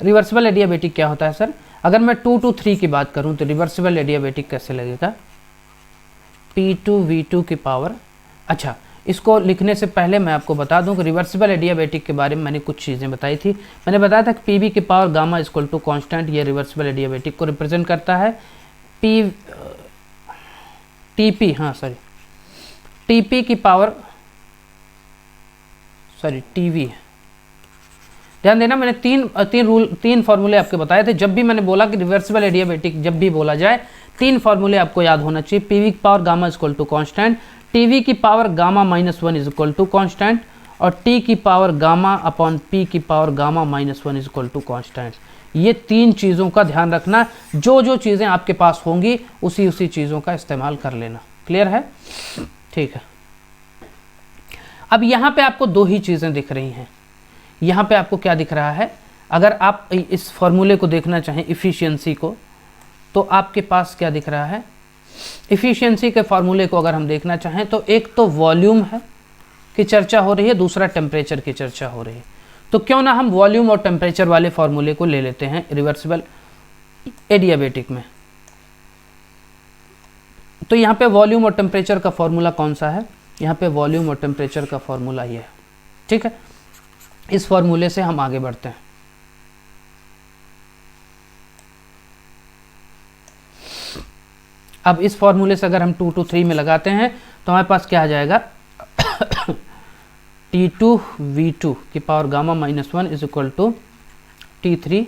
रिवर्सिबल एडियाबैटिक क्या होता है सर, अगर मैं 2 to 3 की बात करूं तो रिवर्सिबल एडियाबैटिक कैसे लगेगा, P2V2 की पावर। अच्छा, इसको लिखने से पहले मैं आपको बता दूं कि रिवर्सिबल एडियाबैटिक के बारे में मैंने कुछ चीज़ें बताई थी। मैंने बताया था कि PV की power gamma equal to constant, ये रिवर्सिबल एडियाबैटिक को रिप्रेजेंट करता है। TP की पावर TV, ध्यान देना मैंने तीन फार्मूले आपके बताए थे। जब भी मैंने बोला कि रिवर्सिबल एडियाबैटिक जब भी बोला जाए 3 फार्मूले आपको याद होना चाहिए। PV की power gamma equal to constant, TV की power gamma -1 is equal to constant, और T की पावर गामा अपॉन P की power gamma -1 is equal to constant. ये 3 चीज़ों का ध्यान रखना, जो चीज़ें आपके पास होंगी उसी चीज़ों का इस्तेमाल कर लेना। क्लियर है, ठीक है। अब यहाँ पे आपको 2 ही चीज़ें दिख रही हैं। यहाँ पे आपको क्या दिख रहा है, अगर आप इस फॉर्मूले को देखना चाहें इफ़िशियंसी को, तो आपके पास क्या दिख रहा है, इफ़िशियंसी के फॉर्मूले को अगर हम देखना चाहें तो एक तो वॉल्यूम है की चर्चा हो रही है, दूसरा टेम्परेचर की चर्चा हो रही है। तो क्यों ना हम वॉल्यूम और टेम्परेचर वाले फॉर्मूले को ले लेते हैं रिवर्सिबल एडियाबेटिक में। तो यहाँ पे वॉल्यूम और टेम्परेचर का फॉर्मूला कौन सा है, यहाँ पे वॉल्यूम और टेम्परेचर का फॉर्मूला ये है, ठीक है। इस फॉर्मूले से हम आगे बढ़ते हैं। अब इस फॉर्मूले से अगर हम 2 to 3 में लगाते हैं तो हमारे पास क्या आ जाएगा, T2 V2 की power gamma -1 is equal to T3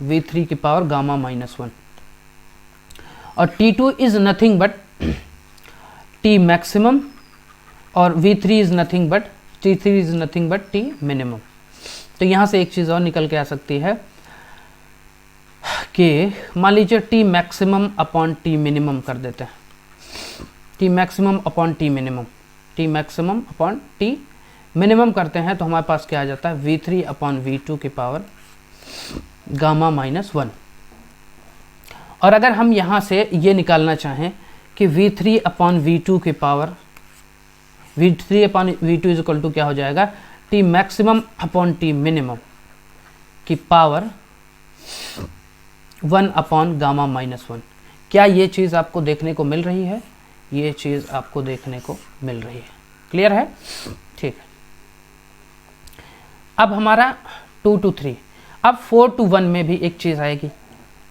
V3 की पावर गामा -1, और T2 is nothing but T maximum और V3 is nothing but T3 is nothing but T minimum. तो यहाँ से एक चीज़ और निकल के आ सकती है कि मान लीजिए T maximum upon T minimum कर देते हैं, T maximum upon T minimum, T maximum upon T minimum करते हैं तो हमारे पास क्या आ जाता है, V3 अपॉन V2 की पावर गामा -1। और अगर हम यहाँ से ये निकालना चाहें कि V3 अपॉन V2 की power, V3 upon V2 is equal to क्या हो जाएगा, T maximum upon T minimum की पावर 1 अपॉन गामा -1। क्या ये चीज़ आपको देखने को मिल रही है, ये चीज़ आपको देखने को मिल रही है, क्लियर है, ठीक है। अब हमारा 2 to 3, अब 4 to 1 में भी एक चीज़ आएगी,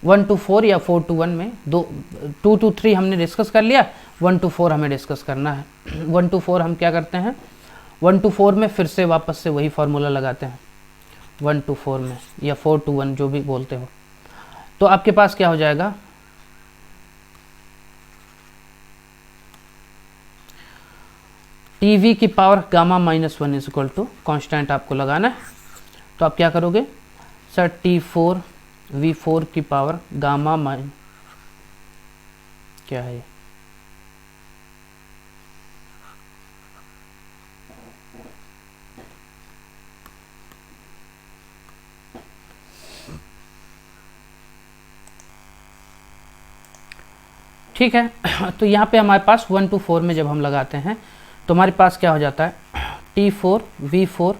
1 to 4 या 4 to 1 में 2 to 3 हमने डिस्कस कर लिया, 1 to 4 हमें डिस्कस करना है। 1 to 4 हम क्या करते हैं, 1 to 4 में फिर से वापस से वही फार्मूला लगाते हैं, 1 to 4 में या 4 to 1 जो भी बोलते हो। तो आपके पास क्या हो जाएगा, टीवी की power gamma -1 is equal to constant आपको लगाना है। तो आप क्या करोगे सर, T4 V4 की पावर गामा क्या है, ठीक है। तो यहाँ पे हमारे पास 1 to 4 में जब हम लगाते हैं तो हमारे पास क्या हो जाता है, T4 V4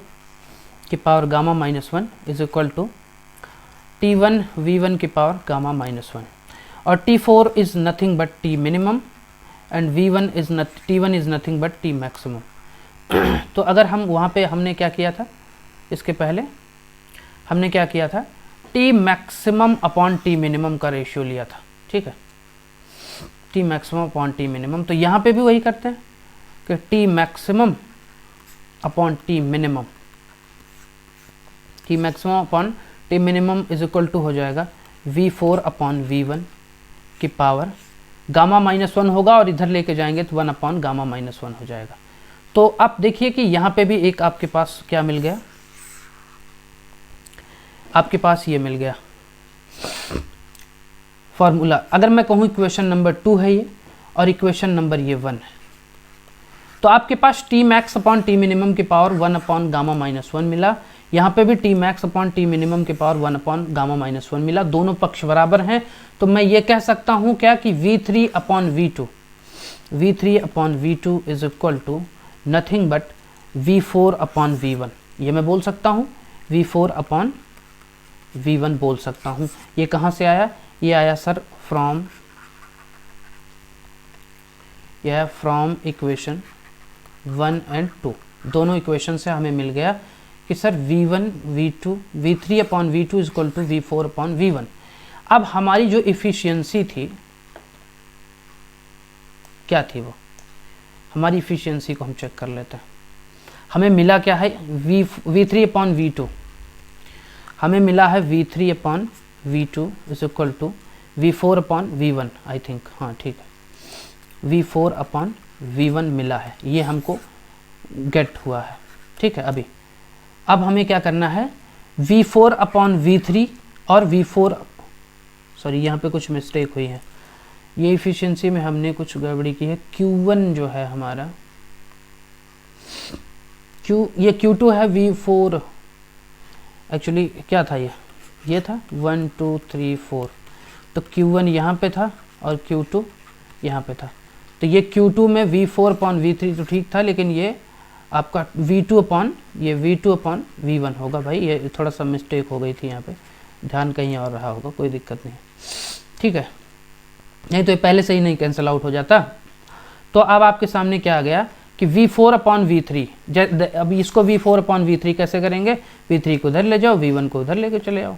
की power gamma -1 is equal to T1 V1 की पावर गामा -1, और T4 is nothing but T minimum and T1 is nothing but T maximum. तो अगर हम वहाँ पे हमने क्या किया था, इसके पहले हमने क्या किया था, T maximum upon T minimum का रेशियो लिया था, ठीक है, T maximum upon T minimum. तो यहाँ पे भी वही करते हैं कि T maximum upon T minimum, T maximum upon T minimum is equal to हो जाएगा V4 अपॉन V1 की पावर गामा -1 होगा, और इधर लेके जाएंगे तो 1 अपॉन गामा -1 हो जाएगा। तो आप देखिए कि यहाँ पे भी एक आपके पास क्या मिल गया, आपके पास ये मिल गया फॉर्मूला। अगर मैं कहूँ इक्वेशन नंबर 2 है ये, और इक्वेशन नंबर ये 1 है, तो आपके पास T max upon T minimum की पावर 1 अपॉन गामा -1 मिला। यहाँ पे भी T max upon T minimum की पावर 1 अपॉन गामा -1 मिला। दोनों पक्ष बराबर हैं, तो मैं ये कह सकता हूँ क्या कि V3 upon V2 is equal to nothing but V4 upon V1। ये मैं बोल सकता हूँ, V4 अपॉन V1 बोल सकता हूँ। ये कहाँ से आया, ये आया सर फ्रॉम इक्वेशन 1 and 2। दोनों इक्वेशन से हमें मिल गया कि sir V3 upon V2 is equal to V4 upon V1। अब हमारी जो इफिशियंसी थी क्या थी, वो हमारी इफिशियंसी को हम चेक कर लेते हैं। हमें मिला क्या है, V3 अपॉन V2 हमें मिला है V3 upon V2 is equal to V4 upon V1, I think, हाँ ठीक है, V4 अपॉन V1 मिला है, ये हमको गेट हुआ है, ठीक है। अब हमें क्या करना है, V4 अपॉन V3 और सॉरी यहाँ पे कुछ मिस्टेक हुई है, ये इफिशियंसी में हमने कुछ गड़बड़ी की है। Q1 जो है हमारा ये Q2 है, V4 एक्चुअली क्या था, ये था 1 2 3 4, तो Q1 यहाँ पे था और Q2 यहाँ पे था। तो ये Q2 में V4/V3 तो ठीक था, लेकिन ये आपका V2/V1 होगा। भाई ये थोड़ा सा मिस्टेक हो गई थी यहाँ पे, ध्यान कहीं और रहा होगा, कोई दिक्कत नहीं, ठीक है, नहीं तो ये पहले से ही नहीं कैंसिल आउट हो जाता। तो अब आपके सामने क्या आ गया कि V4/V3, अब इसको V4/V3 कैसे करेंगे, V3 को उधर ले जाओ, V1 को उधर लेके चले आओ,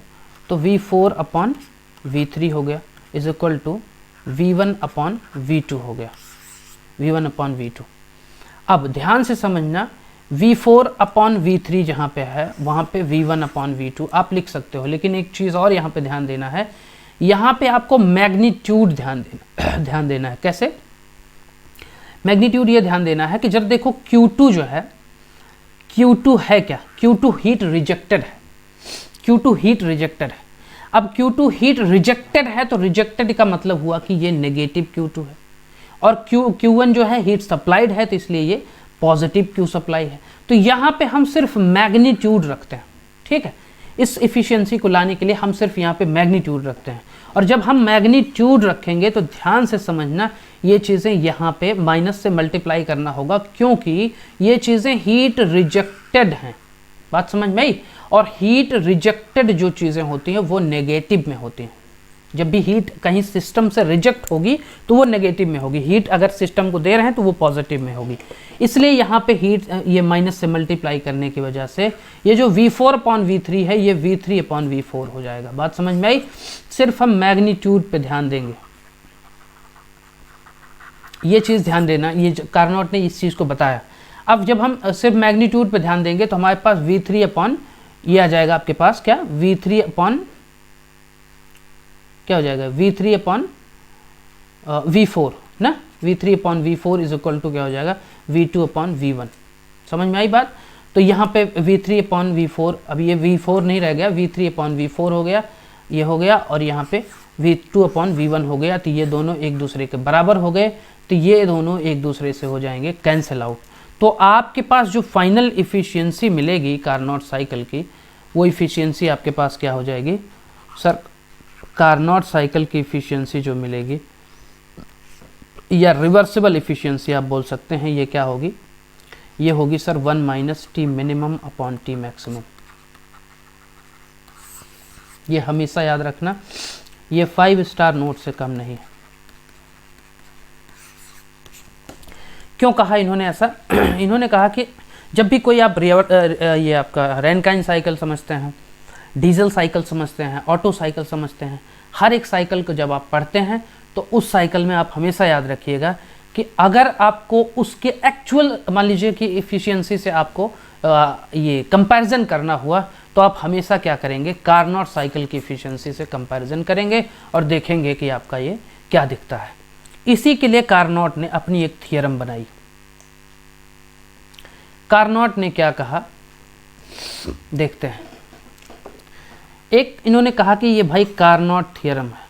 तो V4/V3 हो गया इज इक्वल टू V1/V2 हो गया, V1/V2। अब ध्यान से समझना, V4/V3 जहाँ पे है वहाँ पे V1/V2 आप लिख सकते हो, लेकिन एक चीज़ और यहाँ पे ध्यान देना है, यहाँ पे आपको मैग्नीट्यूड ध्यान देना है। कैसे मैग्नीट्यूड? ये ध्यान देना है कि जब देखो Q2 जो है, Q2 है क्या, Q2 हीट रिजेक्टेड है, Q2 हीट रिजेक्टेड है। अब Q2 हीट रिजेक्टेड है तो रिजेक्टेड का मतलब हुआ कि ये नेगेटिव Q2 है, और Q1 जो है हीट सप्लाइड है, तो इसलिए ये पॉजिटिव Q सप्लाई है। तो यहाँ पे हम सिर्फ मैग्नीट्यूड रखते हैं, ठीक है, इस इफिशियंसी को लाने के लिए हम सिर्फ यहाँ पे मैग्नीट्यूड रखते हैं। और जब हम मैग्नीट्यूड रखेंगे तो ध्यान से समझना, ये चीज़ें यहाँ पे माइनस से मल्टीप्लाई करना होगा, क्योंकि ये चीज़ें हीट रिजेक्टेड हैं। बात समझ में आई? और हीट रिजेक्टेड जो चीज़ें होती हैं वो नेगेटिव में होती हैं। जब भी हीट कहीं सिस्टम से रिजेक्ट होगी तो वो नेगेटिव में होगी, हीट अगर सिस्टम को दे रहे हैं तो वो पॉजिटिव में होगी। इसलिए यहाँ पे हीट ये माइनस से मल्टीप्लाई करने की वजह से ये जो V4/V3 है ये V3/V4 हो जाएगा। बात समझ में आई? सिर्फ हम मैग्नीट्यूड पे ध्यान देंगे, ये चीज़ ध्यान देना, ये कार्नोट ने इस चीज़ को बताया। अब जब हम सिर्फ मैग्नीट्यूड पे ध्यान देंगे तो हमारे पास V3 ये आ जाएगा आपके पास क्या, क्या हो जाएगा, V3/V4 ना, V3/V4 इज इक्वल टू क्या हो जाएगा, V2/V1। समझ में आई बात? तो यहाँ पे V3/V4, अब ये V4 नहीं रह गया, V3/V4 हो गया, ये हो गया, और यहाँ पे V2/V1 हो गया। तो ये दोनों एक दूसरे के बराबर हो गए, तो ये दोनों एक दूसरे से हो जाएंगे कैंसिल आउट। तो आपके पास जो फाइनल इफिशियंसी मिलेगी कार्नोट साइकिल की, वो इफिशियंसी आपके पास क्या हो जाएगी सर, कार्नोट साइकिल की इफिशियंसी जो मिलेगी, या रिवर्सिबल इफिशियंसी आप बोल सकते हैं, ये क्या होगी, ये होगी sir 1 - T minimum/ T maximum। ये हमेशा याद रखना, ये 5 स्टार नोट से कम नहीं है। क्यों कहा इन्होंने ऐसा? इन्होंने कहा कि जब भी कोई आप ये आपका रैनकाइन साइकिल समझते हैं, डीजल साइकिल समझते हैं, ऑटो साइकिल समझते हैं, हर एक साइकिल को जब आप पढ़ते हैं तो उस साइकिल में आप हमेशा याद रखिएगा कि अगर आपको उसके एक्चुअल, मान लीजिए कि इफ़िशियंसी से आपको ये कंपैरिजन करना हुआ, तो आप हमेशा क्या करेंगे, कार्नोट साइकिल की इफ़िशियंसी से कंपैरिजन करेंगे और देखेंगे कि आपका ये क्या दिखता है। इसी के लिए कार्नोट ने अपनी एक थियरम बनाई। कार्नोट ने क्या कहा देखते हैं। एक इन्होंने कहा कि ये भाई कार्नोट थियरम है।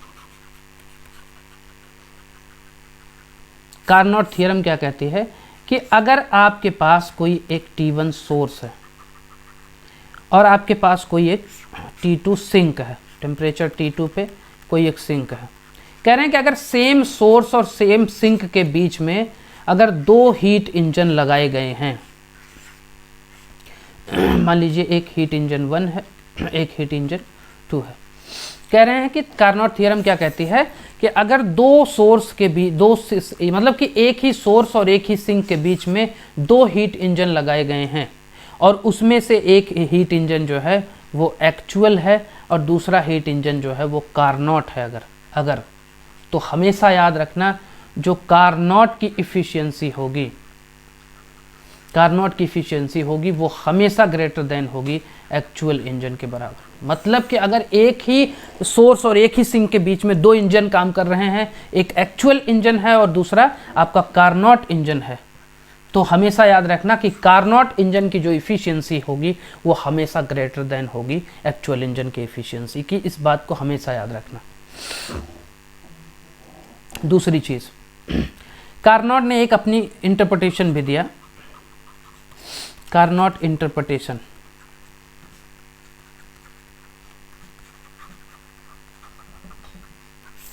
कार्नोट थियरम क्या कहती है कि अगर आपके पास कोई एक T1 सोर्स है और आपके पास कोई एक T2 सिंक है, टेम्परेचर T2 पे कोई एक सिंक है, कह रहे हैं कि अगर सेम सोर्स और सेम सिंक के बीच में अगर 2 हीट इंजन लगाए गए हैं, मान लीजिए एक हीट इंजन 1 है, एक हीट इंजन 2 है, कह रहे हैं कि कार्नोट थ्योरम क्या कहती है कि अगर 2 सोर्स के बीच, मतलब कि एक ही सोर्स और एक ही सिंक के बीच में 2 हीट इंजन लगाए गए हैं और उसमें से एक हीट इंजन जो है वो एक्चुअल है और दूसरा हीट इंजन जो है वो कार्नोट है, अगर तो हमेशा याद रखना जो कार्नोट की इफ़िशियंसी होगी, कार्नोट की इफ़िशियंसी होगी वो हमेशा ग्रेटर देन होगी एक्चुअल इंजन के बराबर। मतलब कि अगर एक ही सोर्स और एक ही सिंक के बीच में 2 इंजन काम कर रहे हैं, एक एक्चुअल इंजन है और दूसरा आपका कार्नोट इंजन है, तो हमेशा याद रखना कि कार्नोट इंजन की जो इफ़िशियंसी होगी वो हमेशा ग्रेटर देन होगी एक्चुअल इंजन की इफ़िशियंसी की। इस बात को हमेशा याद रखना। दूसरी चीज़, कार्नोट ने एक अपनी इंटरप्रिटेशन भी दिया, कार्नोट इंटरप्रिटेशन।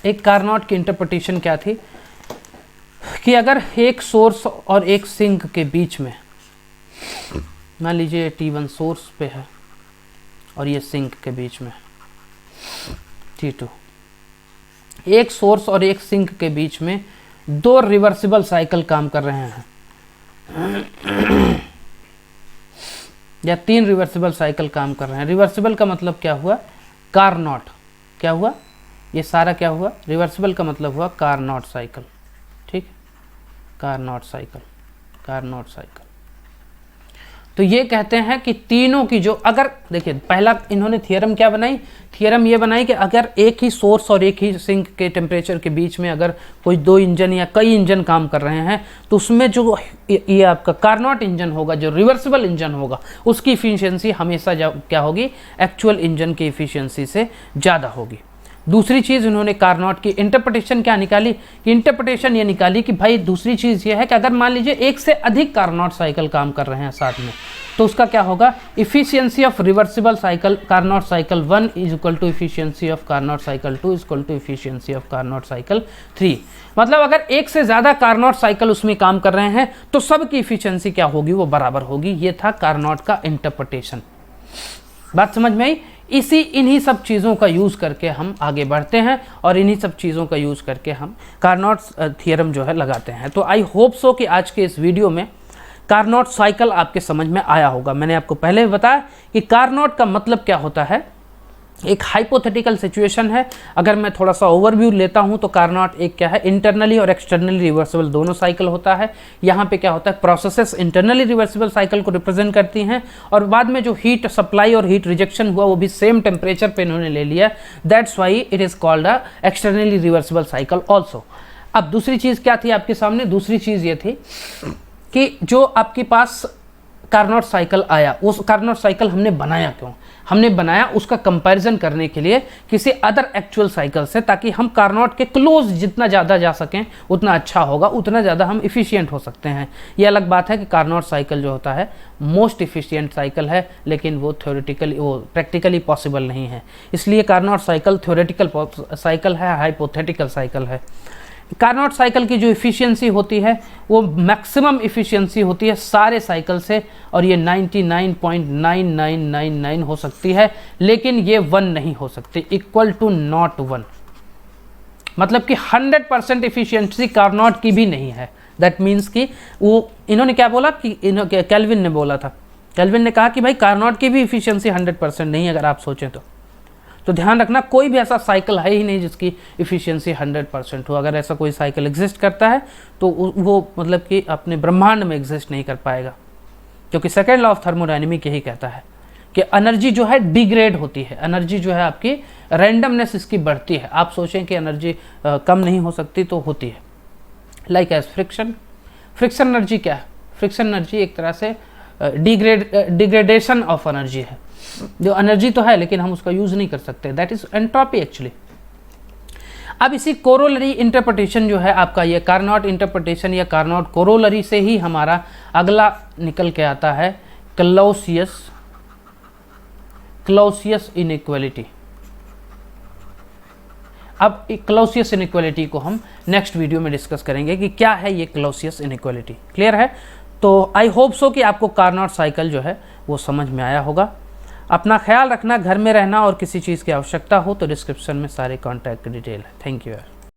एक कार्नोट की इंटरप्रिटेशन क्या थी कि अगर एक सोर्स और एक सिंक के बीच में, मान लीजिए T1 सोर्स पे है और ये सिंक के बीच में T2, एक सोर्स और एक सिंक के बीच में 2 रिवर्सिबल साइकिल काम कर रहे हैं या 3 रिवर्सिबल साइकिल काम कर रहे हैं। रिवर्सिबल का मतलब क्या हुआ? कार्नोट। क्या हुआ? ये सारा क्या हुआ? रिवर्सिबल का मतलब हुआ कार्नोट साइकिल। ठीक, कार्नोट साइकिल, कार्नोट साइकिल। तो ये कहते हैं कि तीनों की जो, अगर देखिए पहला इन्होंने थियरम क्या बनाई? थियरम ये बनाई कि अगर एक ही सोर्स और एक ही सिंक के टेम्परेचर के बीच में अगर कोई 2 इंजन या कई इंजन काम कर रहे हैं तो उसमें जो ये आपका कार्नोट इंजन होगा, जो रिवर्सिबल इंजन होगा, उसकी इफिशियंसी हमेशा क्या होगी? एक्चुअल इंजन की इफिशियंसी से ज़्यादा होगी। दूसरी चीज़ इन्होंने कार्नोट की इंटरप्रिटेशन क्या निकाली? कि इंटरप्रिटेशन ये निकाली कि भाई दूसरी चीज़ ये है कि अगर मान लीजिए एक से अधिक कार्नोट साइकिल काम कर रहे हैं साथ में, तो उसका क्या होगा? Efficiency of reversible cycle Carnot cycle 1 is equal to efficiency of Carnot cycle 2 is equal to efficiency of Carnot cycle 3। मतलब अगर एक से ज़्यादा कार्नोट साइकिल उसमें काम कर रहे हैं तो सबकी इफिशियंसी क्या होगी? वो बराबर होगी। ये था कार्नोट का इंटरप्रिटेशन। बात समझ में आई? इन्हीं सब चीज़ों का यूज़ करके हम आगे बढ़ते हैं और इन्हीं सब चीज़ों का यूज़ करके हम कार्नोट थियरम जो है लगाते हैं। तो आई होप सो कि आज के इस वीडियो में कार्नोट साइकिल आपके समझ में आया होगा। मैंने आपको पहले भी बताया कि कार्नोट का मतलब क्या होता है। एक हाइपोथेटिकल सिचुएशन है। अगर मैं थोड़ा सा ओवरव्यू लेता हूं तो कार्नोट एक क्या है? इंटरनली और एक्सटर्नली रिवर्सिबल दोनों साइकिल होता है। यहाँ पे क्या होता है? प्रोसेसेस इंटरनली रिवर्सिबल साइकिल को रिप्रेजेंट करती हैं और बाद में जो हीट सप्लाई और हीट रिजेक्शन हुआ वो भी सेम टेम्परेचर पे इन्होंने ले लिया। That's why it is called a externally reversible cycle also. अब दूसरी चीज़ क्या थी आपके सामने? दूसरी चीज़ ये थी कि जो आपके पास कार्नोट साइकिल आया, उस कार्नोट साइकिल हमने बनाया क्यों? हमने बनाया उसका कंपैरिजन करने के लिए किसी अदर एक्चुअल साइकिल से, ताकि हम कार्नोट के क्लोज जितना ज़्यादा जा सकें उतना अच्छा होगा, उतना ज़्यादा हम इफ़िशियंट हो सकते हैं। ये अलग बात है कि कार्नोट साइकिल जो होता है मोस्ट इफ़िशियंट साइकिल है, लेकिन वो प्रैक्टिकली पॉसिबल नहीं है। इसलिए कार्नोट साइकिल थ्योरेटिकल साइकिल है, हाइपोथेटिकल साइकिल है। कार्नोट साइकिल की जो इफ़िशियंसी होती है वो मैक्सिमम इफ़िशियंसी होती है सारे साइकिल से, और ये 99.9999 हो सकती है, लेकिन ये 1 नहीं हो सकती, इक्वल टू नॉट 1। मतलब कि 100% इफ़िशियंसी कार्नोट की भी नहीं है। दैट मीन्स कि वो इन्होंने क्या बोला कि कैल्विन ने बोला था, कैल्विन ने कहा कि भाई कार्नोट की भी इफ़िशियंसी 100% नहीं है। अगर आप सोचें तो ध्यान रखना, कोई भी ऐसा साइकिल है ही नहीं जिसकी इफ़िशियंसी 100% हो। अगर ऐसा कोई साइकिल एग्जिस्ट करता है तो वो मतलब कि अपने ब्रह्मांड में एग्जिस्ट नहीं कर पाएगा, क्योंकि सेकेंड लॉ ऑफ थर्मोडायनेमिक यही कहता है कि एनर्जी जो है डिग्रेड होती है। एनर्जी जो है आपकी रैंडमनेस इसकी बढ़ती है। आप सोचें कि एनर्जी कम नहीं हो सकती, तो होती है। Like as friction. Friction energy क्या है? फ्रिक्शन एनर्जी एक तरह से डिग्रेडेशन ऑफ एनर्जी है। जो एनर्जी तो है लेकिन हम उसका यूज नहीं कर सकते, दैट इज एंट्रोपी एक्चुअली। अब इसी कोरोलरी इंटरप्रिटेशन जो है आपका, ये कार्नोट इंटरप्रिटेशन या कार्नोट कोरोलरी से ही हमारा अगला निकल के आता है क्लॉसियस इनइक्वालिटी। अब क्लॉसियस इनइक्वालिटी को हम नेक्स्ट वीडियो में डिस्कस करेंगे कि क्या है ये क्लॉसियस इनइक्वालिटी। क्लियर है? तो आई होप सो कि आपको कार्नोट साइकिल जो है वो समझ में आया होगा। अपना ख्याल रखना, घर में रहना, और किसी चीज़ की आवश्यकता हो तो डिस्क्रिप्शन में सारे कॉन्टैक्ट डिटेल है। थैंक यू यार।